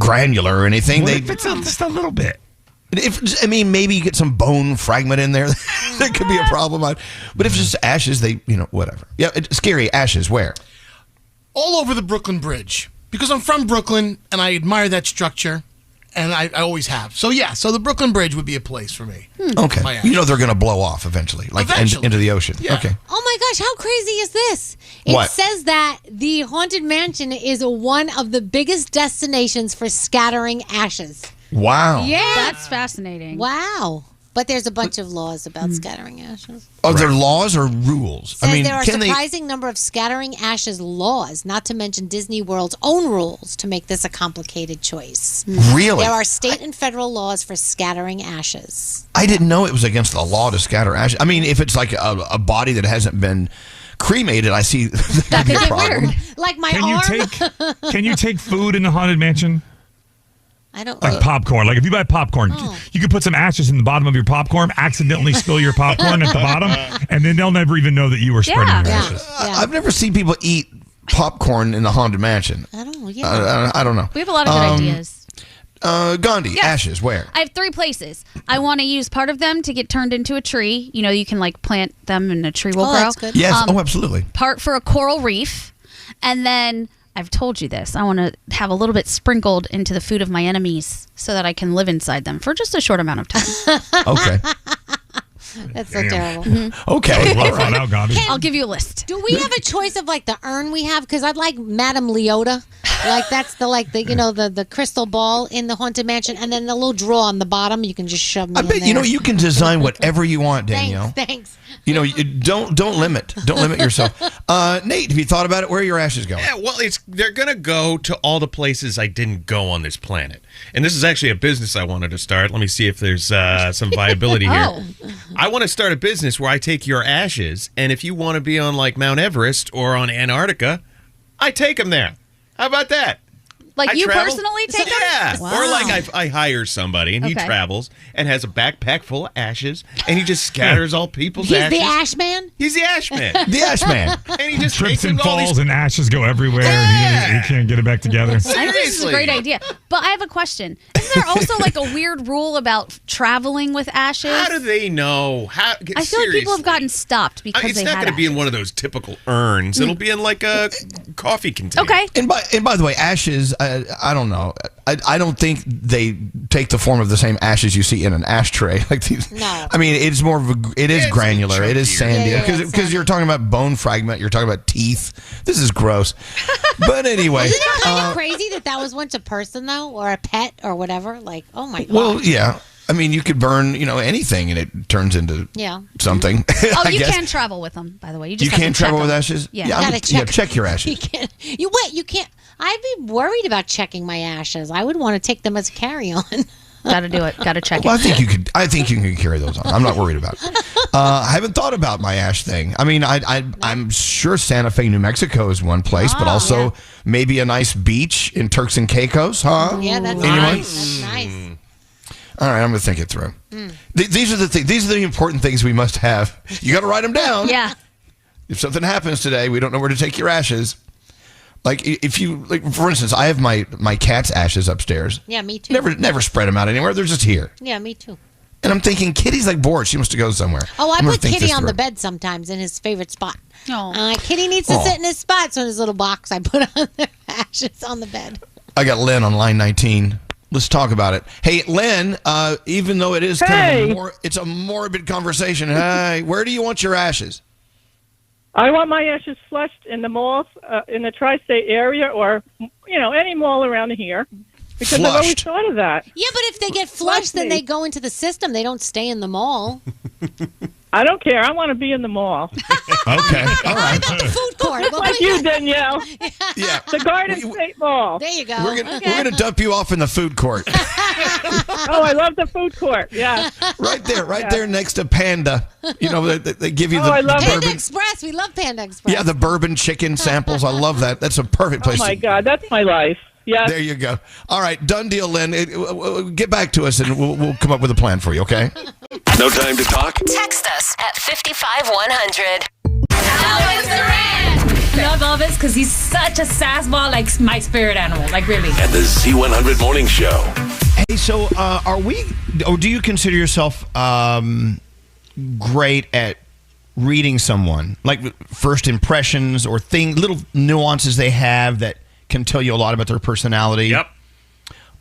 granular or anything. If it's just a little bit. Maybe you get some bone fragment in there. That could be a problem. But if it's just ashes, whatever. Yeah, scary ashes. Where? All over the Brooklyn Bridge, because I'm from Brooklyn and I admire that structure, and I always have. So the Brooklyn Bridge would be a place for me. Okay. They're going to blow off eventually, into the ocean. Yeah. Okay. Oh my gosh, how crazy is this? It says that the Haunted Mansion is one of the biggest destinations for scattering ashes. Wow. Yeah. That's fascinating. Wow. But there's a bunch of laws about scattering ashes. Are there laws or rules? Says there are a surprising number of scattering ashes laws, not to mention Disney World's own rules to make this a complicated choice. Really? There are state and federal laws for scattering ashes. I didn't know it was against the law to scatter ashes. I mean, if it's like a body that hasn't been cremated, I see that could be a problem. Like my arm. Can you take food in the Haunted Mansion? I don't Like popcorn. Like if you buy popcorn, you can put some ashes in the bottom of your popcorn, accidentally spill your popcorn at the bottom, and then they'll never even know that you were spreading your ashes. I've never seen people eat popcorn in the Haunted Mansion. I don't know. I don't know. We have a lot of good ideas. Gandhi, ashes, where? I have 3 places. I want to use part of them to get turned into a tree. You know, you can like plant them and a tree will grow. That's good. Yes, absolutely. Part for a coral reef. And then, I've told you this, I want to have a little bit sprinkled into the food of my enemies so that I can live inside them for just a short amount of time. Okay. That's so terrible. Okay. Well, find out, Gandhi. I'll give you a list. Do we have a choice of like the urn we have? Because I'd like Madame Leota. Like that's the crystal ball in the Haunted Mansion, and then the little drawer on the bottom. You can just shove me I bet in there. you can design whatever you want, Danielle. Thanks. Don't limit yourself. Nate, have you thought about it? Where are your ashes going? Yeah, well, they're gonna go to all the places I didn't go on this planet, and this is actually a business I wanted to start. Let me see if there's some viability here. I want to start a business where I take your ashes, and if you want to be on like Mount Everest or on Antarctica, I take them there. How about that? Like I you travel? personally take them? Yeah. Wow. Or like I hire somebody and he Okay. travels and has a backpack full of ashes and he just scatters all people's He's ashes. the ash man? He's the ash man. The ash man. And he just Trips takes and them to all falls these... and ashes go everywhere, and he can't get it back together. I think this is a great idea. But I have a question. Isn't there also like a weird rule about traveling with ashes? How do they know? I feel like people have gotten stopped because It's they not had going to be in ashes. one of those typical urns. It'll be in like a coffee container. Okay. And by the way, ashes, I don't know. I don't think they take the form of the same ashes you see in an ashtray. Like these, No. I mean, it's more of it is granular. It is sandy Yeah, because you're talking about bone fragment. You're talking about teeth. This is gross. But anyway, Isn't it kind of crazy that was once a person though, or a pet, or whatever? Like, oh my god. well, yeah. I mean, you could burn, anything, and it turns into something. Oh, I you guess. can travel with them, by the way. You You just have can't to check travel with them. ashes. Yeah. Yeah, Gotta check. check your ashes. You can't. You can't. I'd be worried about checking my ashes. I would want to take them as carry-on. Gotta do it. Gotta check Well, it. I think you can carry those on. I'm not worried about it. I haven't thought about my ash thing. I mean, I'm sure Santa Fe, New Mexico is one place, but also maybe a nice beach in Turks and Caicos, huh? Yeah, that's Anyone? nice. That's nice. All right, I'm going to think it through. These are the things. These are the important things we must have. You got to write them down. Yeah. If something happens today, we don't know where to take your ashes. Like if you, like for instance, I have my cat's ashes upstairs. Yeah, me too. Never spread them out anywhere. They're just here. Yeah, me too. And I'm thinking, Kitty's like bored. She wants to go somewhere. Oh, I I'm gonna put think Kitty this on the through. bed sometimes in his favorite spot. Oh. Kitty needs to sit in his spot, so in his little box, I put on their ashes on the bed. I got Lynn on line 19. Let's talk about it. Hey, Lynn, even though it is kind of it's a morbid conversation. Hey, where do you want your ashes? I want my ashes flushed in the malls, in the tri-state area, or any mall around here, because I've always Flushed. thought of that. Yeah, but if they get flushed, then they go into the system. They don't stay in the mall. I don't care. I want to be in the mall. Okay, all right. The food court. Just like you, Danielle. Yeah. The Garden State Mall. There you go. We're gonna dump you off in the food court. Oh, I love the food court. Yeah. Right there next to Panda. They give you the I love Panda bourbon. Express. We love Panda Express. Yeah, the bourbon chicken samples. I love that. That's a perfect place. Oh my God, that's my life. Yeah. There you go. All right, done deal, Lynn. Get back to us, and we'll come up with a plan for you. Okay? No time to talk? Text us at 55100. Elvis Duran! Love Elvis because he's such a sass ball, like my spirit animal, like really. And the Z100 Morning Show. Hey, so do you consider yourself great at reading someone? Like first impressions or little nuances they have that can tell you a lot about their personality? Yep.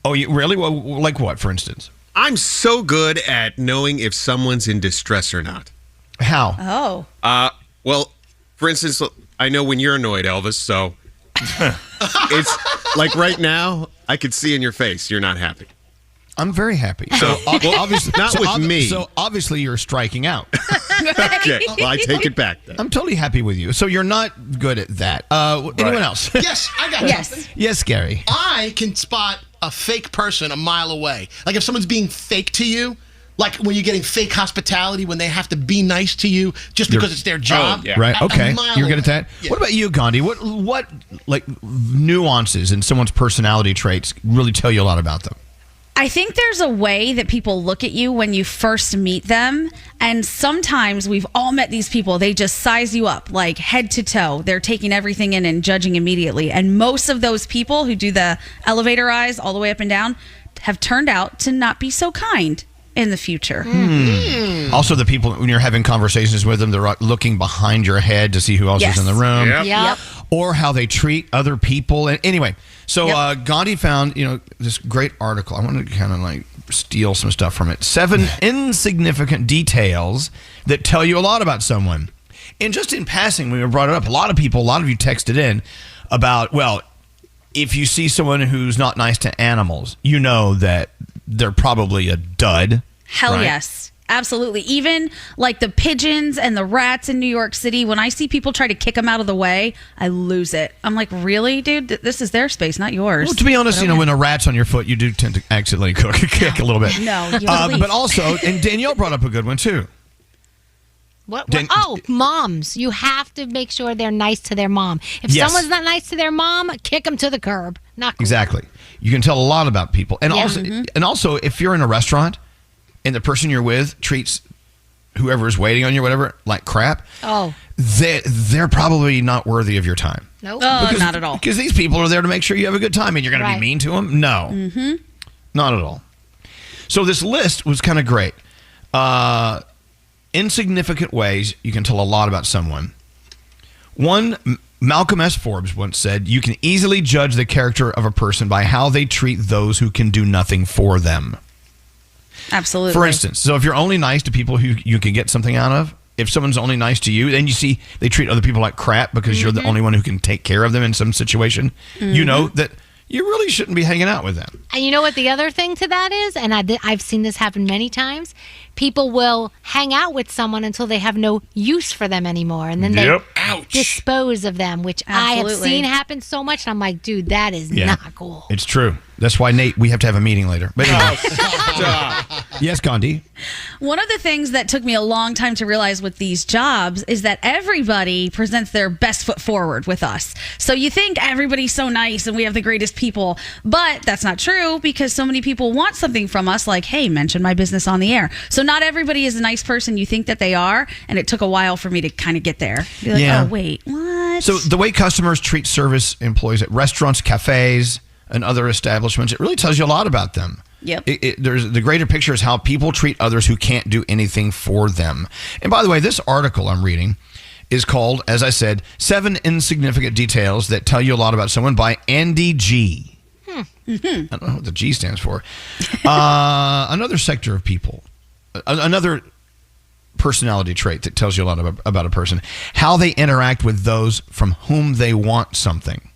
Oh, you really? Well, like what, for instance? I'm so good at knowing if someone's in distress or not. How? Oh. Well, for instance, I know when you're annoyed, Elvis, so it's like right now, I could see in your face you're not happy. I'm very happy. So, obviously, not with me. So obviously you're striking out. Okay, well, I take it back then. I'm totally happy with you. So you're not good at that. Anyone else? Yes, I got something. Yes, Gary. I can spot a fake person a mile away. Like if someone's being fake to you, like when you're getting fake hospitality, when they have to be nice to you just because it's their job. Right. Okay. A mile You're good at away. that. Yeah. What about you, Gandhi? What like nuances in someone's personality traits really tell you a lot about them? I think there's a way that people look at you when you first meet them. And sometimes we've all met these people. They just size you up like head to toe. They're taking everything in and judging immediately. And most of those people who do the elevator eyes all the way up and down have turned out to not be so kind in the future. Also, the people, when you're having conversations with them, they're looking behind your head to see who else is in the room. Yep. Or how they treat other people. And anyway, so Gandhi found, this great article. I wanted to kind of like steal some stuff from it. 7 insignificant details that tell you a lot about someone. And just in passing, when we brought it up, a lot of you texted in about, well, if you see someone who's not nice to animals, you know that they're probably a dud. Hell right? yes. Absolutely. Even like the pigeons and the rats in New York City, when I see people try to kick them out of the way, I lose it. I'm like, really, dude? This is their space, not yours. Well, to be honest, when a rat's on your foot, you do tend to accidentally kick a little bit. No, but also, and Danielle brought up a good one too. What? Moms. You have to make sure they're nice to their mom. If Yes. someone's not nice to their mom, kick them to the curb. Not cool. Exactly. You can tell a lot about people. And also, if you're in a restaurant and the person you're with treats whoever is waiting on you, whatever, like crap, they're probably not worthy of your time. Nope. Not at all. Because these people are there to make sure you have a good time, and you're going to be mean to them? No. Mm-hmm. Not at all. So this list was kind of great. Insignificant ways you can tell a lot about someone. One, Malcolm S. Forbes once said, you can easily judge the character of a person by how they treat those who can do nothing for them. Absolutely. For instance, so if you're only nice to people who you can get something out of, if someone's only nice to you, then you see they treat other people like crap because you're the only one who can take care of them in some situation, you know that you really shouldn't be hanging out with them. And you know what the other thing to that is? And I've seen this happen many times. People will hang out with someone until they have no use for them anymore. And then they dispose of them, which I have seen happen so much. And I'm like, dude, that is not cool. It's true. That's why, Nate, we have to have a meeting later. But anyway. Yes, Gandhi. One of the things that took me a long time to realize with these jobs is that everybody presents their best foot forward with us. So you think everybody's so nice and we have the greatest people, but that's not true because so many people want something from us like, hey, mention my business on the air. So not everybody is a nice person you think that they are, and it took a while for me to kind of get there. Be like, oh, wait, what? So the way customers treat service employees at restaurants, cafes, and other establishments, it really tells you a lot about them. Yep. There's the greater picture is how people treat others who can't do anything for them. And by the way, this article I'm reading is called, as I said, 7 Insignificant Details That Tell You a Lot About Someone by Andy G. I don't know what the G stands for. Another sector of people, another personality trait that tells you a lot about a person, how they interact with those from whom they want something.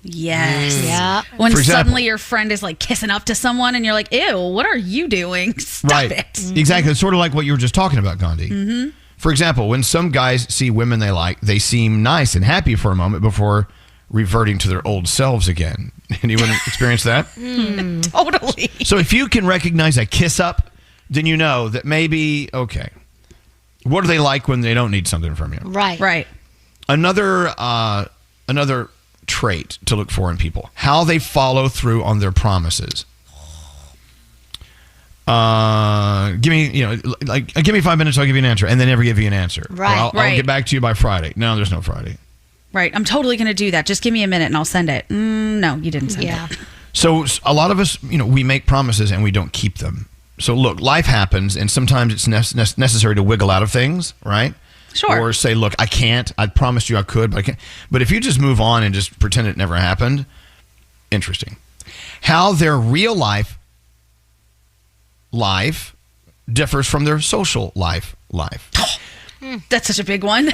Yes. Yeah. When For example, suddenly your friend is like kissing up to someone and you're like, ew, what are you doing? Stop it. Exactly. It's sort of like what you were just talking about, Gandhi. For example, when some guys see women they like, they seem nice and happy for a moment before reverting to their old selves again. Anyone experience that? Totally. So if you can recognize a kiss up, then you know that maybe, okay, what are they like when they don't need something from you? Right. Right. Another trait to look for in people, how they follow through on their promises. Give me 5 minutes, I'll give you an answer, and they never give you an answer. Right. Or I'll get back to you by Friday. No, there's no Friday. Right. I'm totally going to do that. Just give me a minute and I'll send it. No, you didn't send it. So a lot of us, we make promises and we don't keep them. So look, life happens, and sometimes it's necessary to wiggle out of things, right? Sure. Or say, look, I can't. I promised you I could, but I can't. But if you just move on and just pretend it never happened, interesting. How their real life differs from their social life. That's such a big one.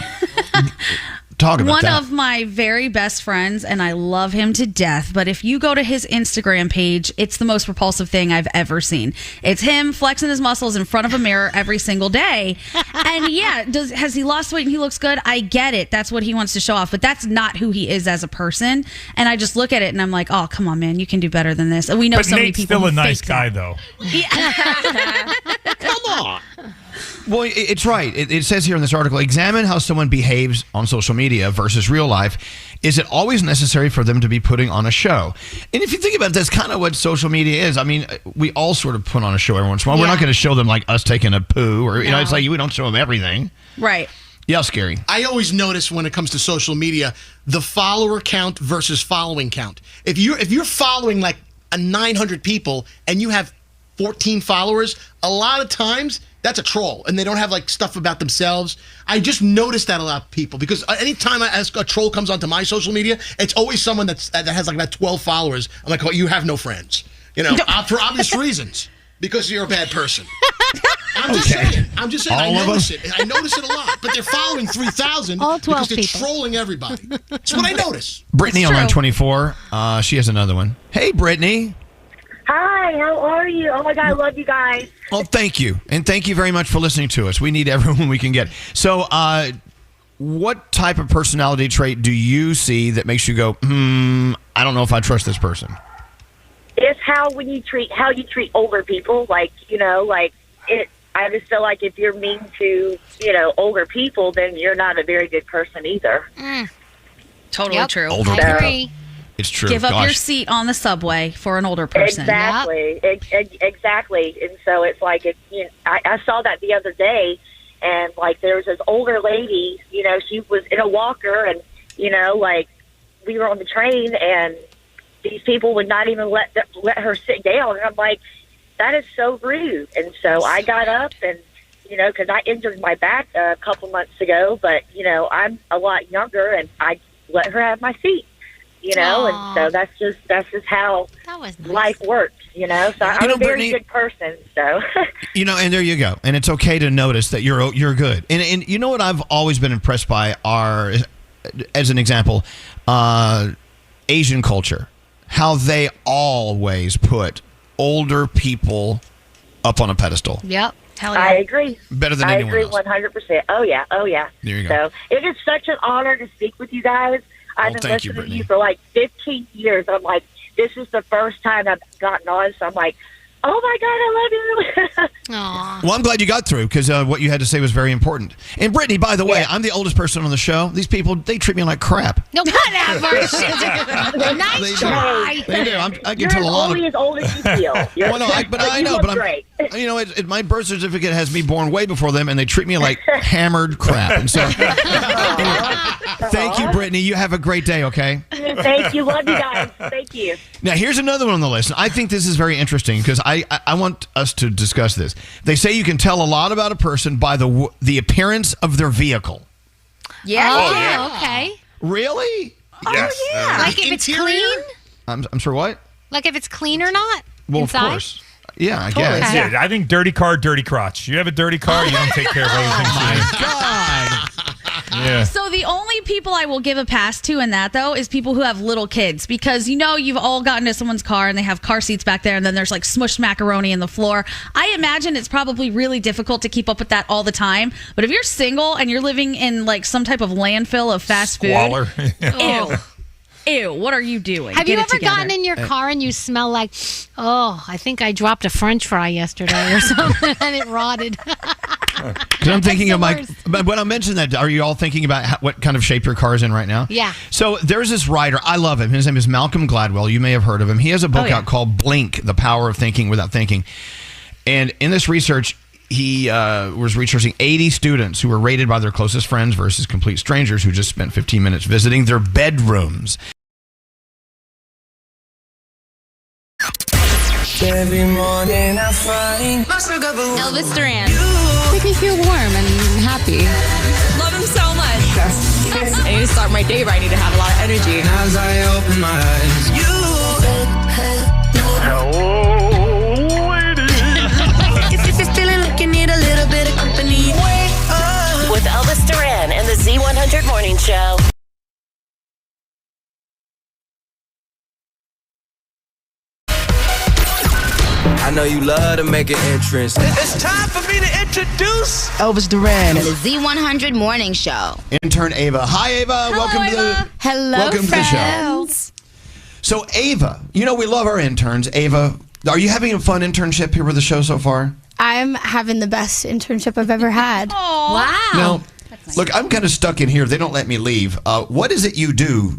Talk about one that. of my very best friends, and I love him to death, but if you go to his Instagram page, it's the most repulsive thing I've ever seen. It's him flexing his muscles in front of a mirror every single day. And yeah, has he lost weight and he looks good? I get it. That's what he wants to show off, but that's not who he is as a person. And I just look at it and I'm like, oh, come on, man, you can do better than this. And we know but so Nate's many people still a who nice fake guy, that. though. Come on. Well, it's right. It says here in this article, examine how someone behaves on social media versus real life. Is it always necessary for them to be putting on a show? And if you think about it, that's kind of what social media is. I mean, we all sort of put on a show every once in a while. We're not going to show them like us taking a poo or, it's like we don't show them everything. Right. Yeah, Scary. I always notice when it comes to social media, the follower count versus following count. If you're following like 900 people and you have 14 followers, a lot of times that's a troll and they don't have like stuff about themselves. I just noticed that a lot of people because anytime a troll comes onto my social media, it's always someone that has like about 12 followers. I'm like, oh, you have no friends, for obvious reasons because you're a bad person. I'm just saying. I notice it a lot, but they're following 3,000 because they're trolling everybody. That's what I notice. Brittany on line 24. She has another one. Hey, Brittany. Hi, how are you? Oh my God, I love you guys. Well, thank you. And thank you very much for listening to us. We need everyone we can get. So, what type of personality trait do you see that makes you go, I don't know if I trust this person? It's how you treat older people. I just feel like if you're mean to, older people, then you're not a very good person either. Totally true. Older I agree. people. It's true. Give up your seat on the subway for an older person. Exactly. Exactly. And so it's like, I saw that the other day, and there was this older lady, she was in a walker, and, we were on the train, and these people would not even let her sit down. And I'm like, that is so rude. And so I got up and, because I injured my back a couple months ago, but, I'm a lot younger, and I let her have my seat. And so that's just how life works, So I'm a very Brittany, good person, so. And there you go. And it's okay to notice that you're good. And you know what I've always been impressed by are, as an example, Asian culture. How they always put older people up on a pedestal. Yep. I agree. Better than anyone else. I agree 100%. Oh, yeah. There you So go. it is such an honor to speak with you guys. I've been listening to you for 15 years. I'm like, this is the first time I've gotten on, so I'm like, oh my God, I love you. Well, I'm glad you got through because what you had to say was very important. And Brittany, by the way, I'm the oldest person on the show. These people, they treat me like crap. No, whatever. Nice try. They do. I You're can tell a lot only as old as you feel. Great. My birth certificate has me born way before them, and they treat me like hammered crap. And so, thank you, Brittany. You have a great day. Okay. Thank you. Love you guys. Thank you. Now, here's another one on the list. I think this is very interesting because I want us to discuss this. They say you can tell a lot about a person by the appearance of their vehicle. Yeah. Okay. Really? Yes. Oh, yeah. Like if it's clean? I'm sorry, what? Like if it's clean or not? Well, inside? of course. Yeah, I Totally. guess. Yeah, I think dirty car, dirty crotch. You have a dirty car, you don't take care of other things. My God. Yeah. So the only people I will give a pass to in that, though, is people who have little kids. Because, you've all gotten into someone's car and they have car seats back there and then there's like smushed macaroni in the floor. I imagine it's probably really difficult to keep up with that all the time. But if you're single and you're living in like some type of landfill of fast Squalor. food. Ew, what are you doing? Have you ever gotten in your car and you smell like, I think I dropped a French fry yesterday or something and it rotted? Because I'm thinking of but when I mentioned that, are you all thinking about what kind of shape your car is in right now? Yeah. So there's this writer, I love him. His name is Malcolm Gladwell. You may have heard of him. He has a book out called Blink, The Power of Thinking Without Thinking. And in this research, he was researching 80 students who were rated by their closest friends versus complete strangers who just spent 15 minutes visiting their bedrooms. Every morning I find Elvis Duran. Make me feel warm and happy. Love him so much. I need to start my day right. I need to have a lot of energy. As I open my eyes, hello, lady. If you're feeling like you need a little bit of company, wake up. With Elvis Duran and the Z100 Morning Show. I know you love to make an entrance. It's time for me to introduce Elvis Duran And the Z100 Morning Show. Intern Ava. Hi, Ava. Welcome to the welcome to the show. So, Ava, we love our interns. Ava, are you having a fun internship here with the show so far? I'm having the best internship I've ever had. Wow. Now, look, I'm kind of stuck in here. They don't let me leave. What is it you do?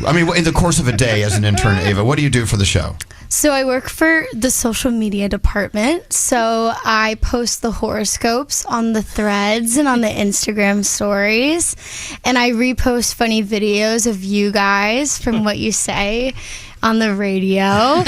I mean, in the course of a day as an intern, Ava, what do you do for the show? So I work for the social media department. So I post the horoscopes on the threads and on the Instagram stories. And I repost funny videos of you guys from what you say on the radio.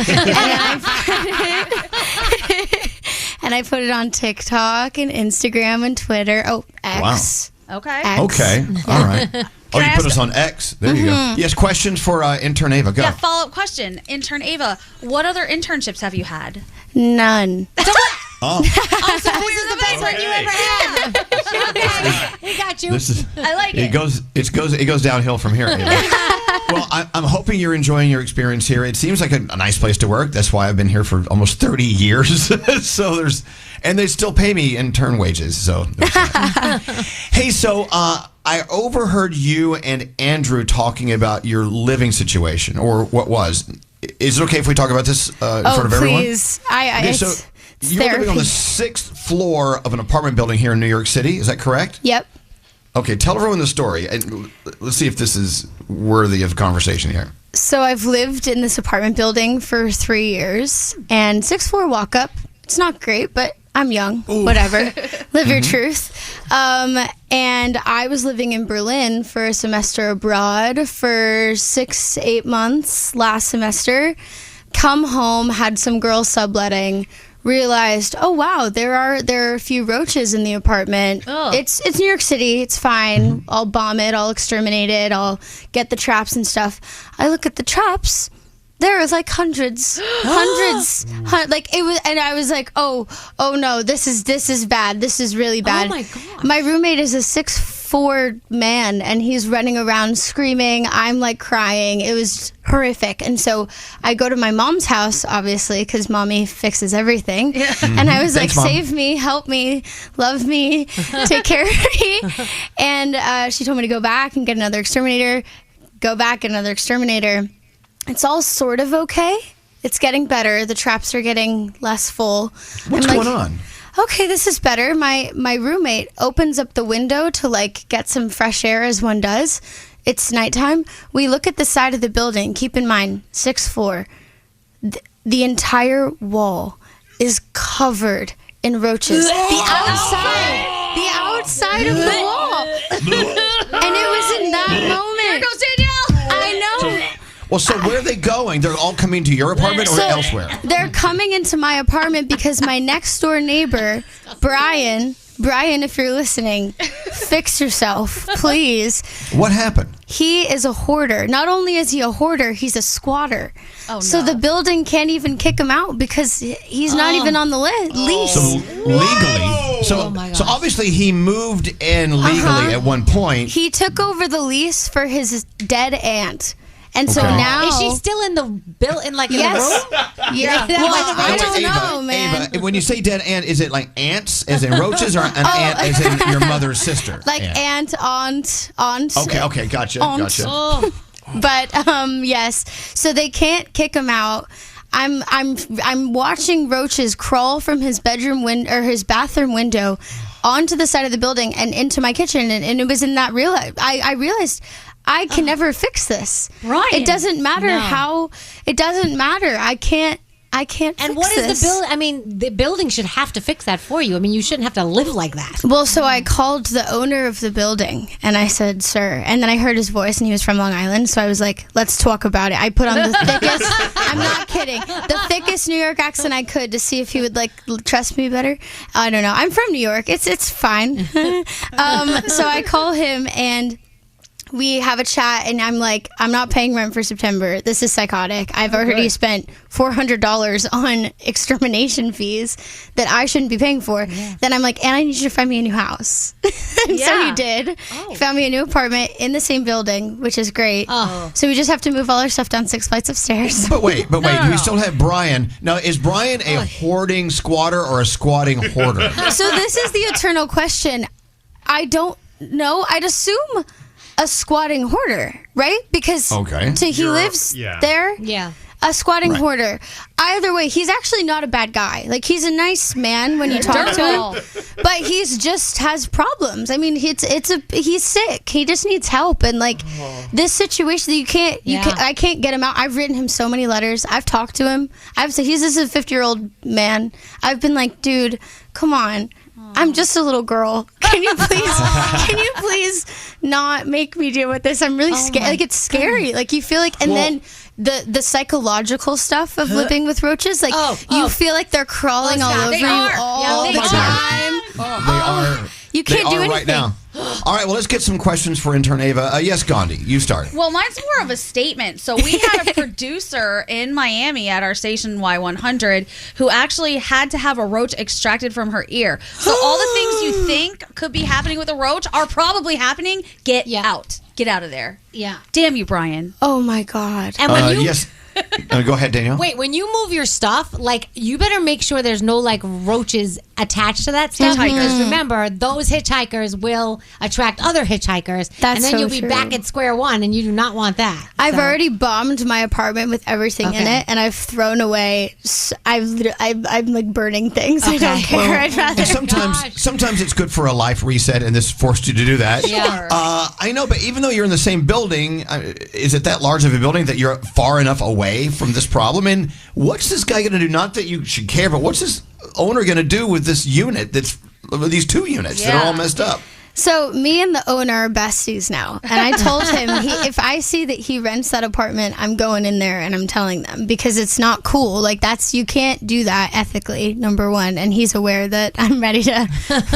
And I put it on TikTok and Instagram and Twitter. Oh, X. Wow. Okay. X. Okay. All right. Oh, you put us on X. There you go. Mhm. Yes, questions for intern Ava. Go. Yeah, follow-up question. Intern Ava, what other internships have you had? None. Oh. So this is the best one you ever had. Okay, we got you. This is. I like it. It goes downhill from here. Ava. Well, I'm hoping you're enjoying your experience here. It seems like a nice place to work. That's why I've been here for almost 30 years. And they still pay me intern wages. So, hey, so I overheard you and Andrew talking about your living situation, or what was. Is it okay if we talk about this in front of everyone? Please. Okay, so you're living on the 6th floor of an apartment building here in New York City. Is that correct? Yep. Okay, tell everyone the story, and let's see if this is worthy of conversation here. So I've lived in this apartment building for 3 years, and 6th floor walk up. It's not great, but I'm young. Ooh. Whatever. Live your truth. And I was living in Berlin for a semester abroad for 6-8 months last semester. Come home, had some girls subletting. Realized, oh wow, there are a few roaches in the apartment. Oh. It's New York City. It's fine. I'll bomb it. I'll exterminate it. I'll get the traps and stuff. I look at the traps. There was like hundreds. Like it was, and I was like, oh no, this is bad. This is really bad. Oh my God. My roommate is a 6'4" man, and he's running around screaming. I'm like crying. It was horrific. And so I go to my mom's house, obviously, because mommy fixes everything. Yeah. And I was Thanks, like, Mom. save me, help me, love me, take care of me. And she told me to go back and get another exterminator. Go back, get another exterminator. It's all sort of okay. It's getting better. The traps are getting less full. What's going on? Okay, this is better. My roommate opens up the window to like get some fresh air, as one does. It's nighttime. We look at the side of the building. Keep in mind, 6th floor. The entire wall is covered in roaches. The outside of the wall. And it was in that moment. Here goes Danielle. I know. Well, so where are they going? They're all coming to your apartment or So, elsewhere? They're coming into my apartment because my next door neighbor, Brian, if you're listening, fix yourself, please. What happened? He is a hoarder. Not only is he a hoarder, he's a squatter. Oh, so the building can't even kick him out because he's not even on the lease. So legally, so obviously he moved in legally at one point. He took over the lease for his dead aunt. And so Okay. now Is she still in the built-in like in Yes. the room? Yeah. Well, I don't know, man. Ava, when you say dead ant, is it like ants, as in roaches, or an ant, as in your mother's sister? Like aunt. Okay, gotcha. Aunt. But yes, so they can't kick him out. I'm watching roaches crawl from his bedroom window or his bathroom window onto the side of the building and into my kitchen, and it was in that I realized I can never fix this. Right. It doesn't matter No. how. It doesn't matter. I can't. And fix what is this. the building? I mean, the building should have to fix that for you. I mean, you shouldn't have to live like that. Well, so I called the owner of the building and I said, sir, and then I heard his voice and he was from Long Island. So I was like, let's talk about it. I put on the thickest, I'm not kidding, the thickest New York accent I could to see if he would like trust me better. I don't know. I'm from New York. It's fine. So I call him and we have a chat and I'm like, I'm not paying rent for September. This is psychotic. I've already spent $400 on extermination fees that I shouldn't be paying for. Then I'm like, and I need you to find me a new house. And so he did. He found me a new apartment in the same building, which is great. So we just have to move all our stuff down 6 flights of stairs. But wait, we still have Brian. Now, is Brian a hoarding squatter or a squatting hoarder? So this is the eternal question. I don't know. I'd assume a squatting hoarder, right? Because Okay. he lives there. Yeah. A squatting hoarder. Either way, he's actually not a bad guy. Like, he's a nice man when you talk to him, but he's just has problems. I mean, he's sick. He just needs help, and like this situation, I can't get him out. I've written him so many letters. I've talked to him. This is a 50-year-old man. I've been like, dude, come on. I'm just a little girl. Can you please not make me deal with this? I'm really scared. Like, it's scary. Like, you feel like, and then the psychological stuff of living with roaches, like you feel like they're crawling all over you all the time. They are. You can't do anything right now. All right, well, let's get some questions for intern Ava. Yes, Gandhi, you start. Well, mine's more of a statement. So we had a producer in Miami at our station Y100 who actually had to have a roach extracted from her ear. So all the things you think could be happening with a roach are probably happening. Get out. Get out of there. Yeah. Damn you, Brian. Oh, my God. And when you... Yes. Go ahead, Danielle. Wait, when you move your stuff, like, you better make sure there's no, like, roaches attached to that stuff. Because remember, those hitchhikers will attract other hitchhikers. And then you'll be back at square one, and you do not want that. I've already bombed my apartment with everything in it, and I've thrown away. I'm like burning things. I don't care. Well, I'd rather. Sometimes it's good for a life reset, and this forced you to do that. Sure. I know, but even though you're in the same building, is it that large of a building that you're far enough away from this problem? And what's this guy going to do? Not that you should care, but what's this owner going to do with this unit these 2 units that are all messed up? So me and the owner are besties now, and I told him if I see that he rents that apartment, I'm going in there and I'm telling them, because it's not cool. Like, you can't do that ethically, number one, and he's aware that I'm ready to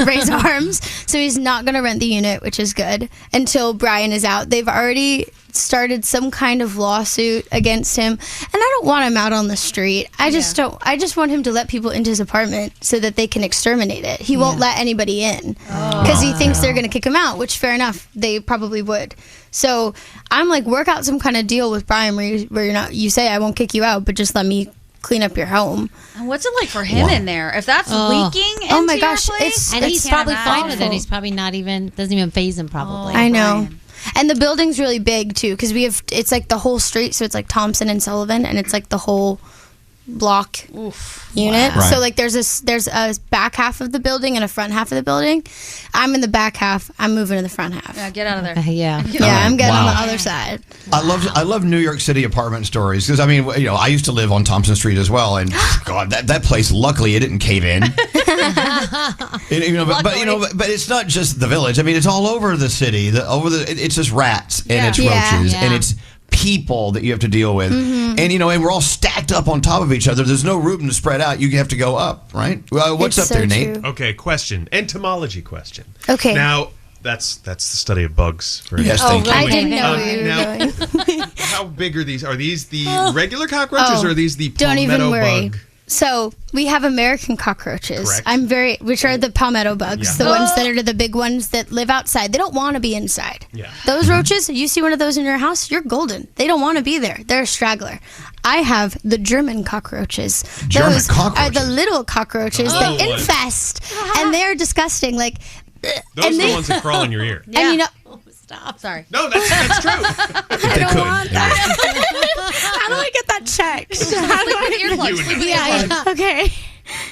raise arms, so he's not going to rent the unit, which is good, until Brian is out. They've already started some kind of lawsuit against him, and I don't want him out on the street. I just want him to let people into his apartment so that they can exterminate it. He won't let anybody in because he thinks they're going to kick him out, which, fair enough, they probably would. So I'm like, work out some kind of deal with Brian where you say, I won't kick you out, but just let me clean up your home. And what's it like for him in there? If that's leaking into my gosh, your place? And he's probably fine with it. He's probably doesn't even faze him probably. I know. And the building's really big too, because it's like the whole street, so it's like Thompson and Sullivan, and it's like the whole block unit. Wow. So like there's a back half of the building and a front half of the building. I'm in the back half. I'm moving to the front half. Yeah, get out of there. I'm getting on the other side. I love New York City apartment stories, because I mean, I used to live on Thompson Street as well, and God, that place, luckily it didn't cave in. But it's not just the Village. I mean, it's all over the city. It's just rats and it's roaches and it's people that you have to deal with, and and we're all stacked up on top of each other. There's no room to spread out. You have to go up, right? What's up there, Nate? Okay, question. Entomology question. Okay. Now, that's the study of bugs. Yes, thank you. I didn't know what you were doing. How big are these? Are these the regular cockroaches, or are these the don't palmetto even worry. bug? So we have American cockroaches. Correct. Which are the palmetto bugs, the ones that are the big ones that live outside. They don't want to be inside. Yeah. Those roaches, you see one of those in your house, you're golden. They don't want to be there. They're a straggler. I have the German cockroaches. Those are the little cockroaches that infest, and they're disgusting. Like, those are the ones that crawl in your ear. And Stop. Sorry. No, that's true. I don't want that. How do I get that checked? How do I Okay.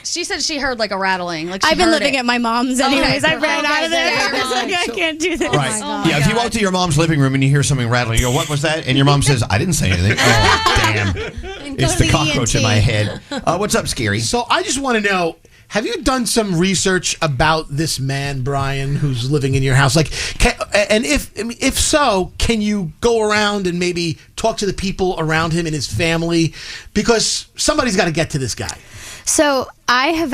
She said she heard like a rattling. Like I've been living at my mom's anyways. I ran out of there. I was like, I can't do this. Right. If you walk to your mom's living room and you hear something rattling, you go, what was that? And your mom says, I didn't say anything. Oh, damn. It's the cockroach in my head. What's up, Scary? So I just want to know, have you done some research about this man, Brian, who's living in your house? Like, and if so, can you go around and maybe talk to the people around him and his family? Because somebody's got to get to this guy. So I've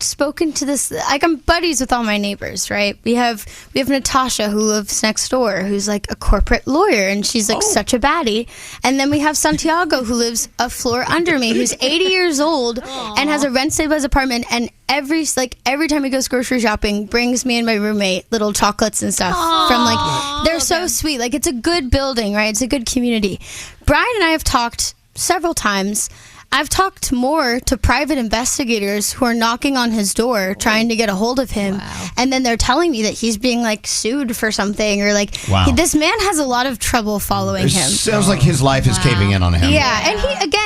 spoken to this, like, I'm buddies with all my neighbors, right? We have Natasha, who lives next door, who's like a corporate lawyer, and she's like such a baddie. And then we have Santiago, who lives a floor under me, who's 80 years old and has a rent-stabilized apartment, and every time he goes grocery shopping, brings me and my roommate little chocolates and stuff from like, they're so sweet. Like, it's a good building, right? It's a good community. Brian and I have talked several times I've talked more to private investigators who are knocking on his door trying to get a hold of him. Wow. And then they're telling me that he's being like sued for something or like this man has a lot of trouble following him. Sounds like his life is caving in on him. Yeah,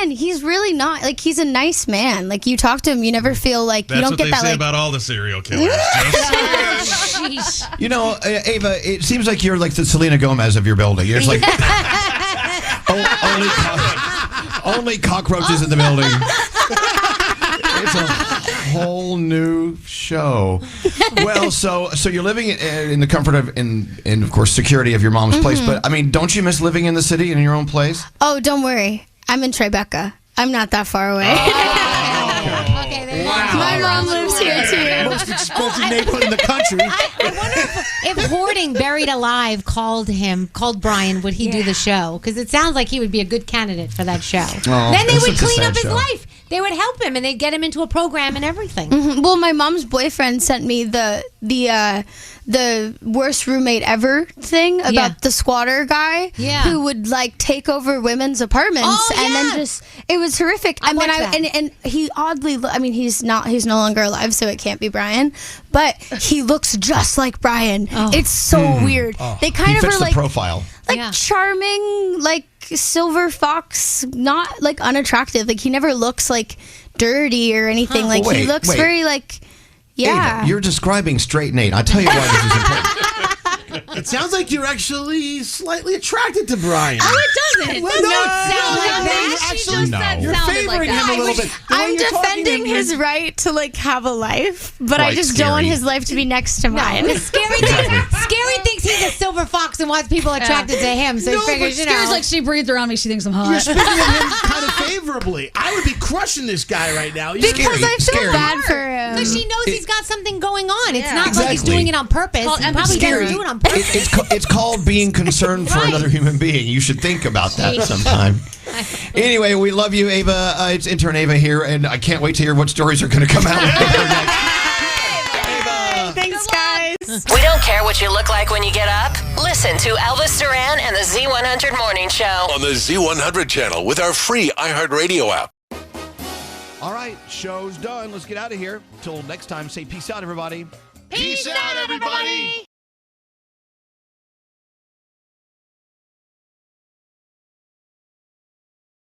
and he's really not like he's a nice man. Like you talk to him, you never feel like That's you don't what get they that say like about all the serial killers. You know, Ava, it seems like you're like the Selena Gomez of your building. You're just like only cockroaches in the building. It's a whole new show. Well, so you're living in the comfort of in of course security of your mom's place. But I mean, don't you miss living in the city in your own place? Oh, don't worry. I'm in Tribeca. I'm not that far away. My mom lives here too. Most expensive neighborhood in the country. I wonder if Hoarding Buried Alive called Brian, would he do the show? Because it sounds like he would be a good candidate for that show. Oh, then they would such a clean sad up his show. life. They would help him, and they'd get him into a program and everything. Well, my mom's boyfriend sent me the worst roommate ever thing about the squatter guy who would like take over women's apartments and then just it was horrific. And then and he oddly, I mean, he's no longer alive, so it can't be Brian, but he looks just like Brian. It's so weird. They kind of fits are the like profile. like charming, like silver fox, not like unattractive. Like he never looks like dirty or anything. Like he looks very like Ava, you're describing straight Nate. I'll tell you why this is important. It sounds like you're actually slightly attracted to Brian. Oh, it doesn't. Well, It doesn't no, sound no, like no, that. actually, She just said you're sounded favoring like him that. a little bit. I'm defending his right to like have a life, but I Right, just don't want scary. his life to be next to mine. Scary thinks he's a silver fox and wants people attracted to him, so he figures, you know. Scare's like she breathed around me. She thinks I'm hot. You're speaking of him kind of favorably. I would be crushing this guy right now. Because I feel bad for him. Because she knows he's got something going on. It's Yeah. not like he's Exactly. doing it on purpose. He probably doesn't do it on purpose. It's called being concerned for another human being. You should think about that sometime. Anyway, we love you, Ava. It's intern Ava here, and I can't wait to hear what stories are going to come out. Thanks, guys. We don't care what you look like when you get up. Listen to Elvis Duran and the Z100 Morning Show On the Z100 channel with our free iHeartRadio app. All right, show's done. Let's get out of here. Till next time, say peace out, everybody. Peace out, everybody.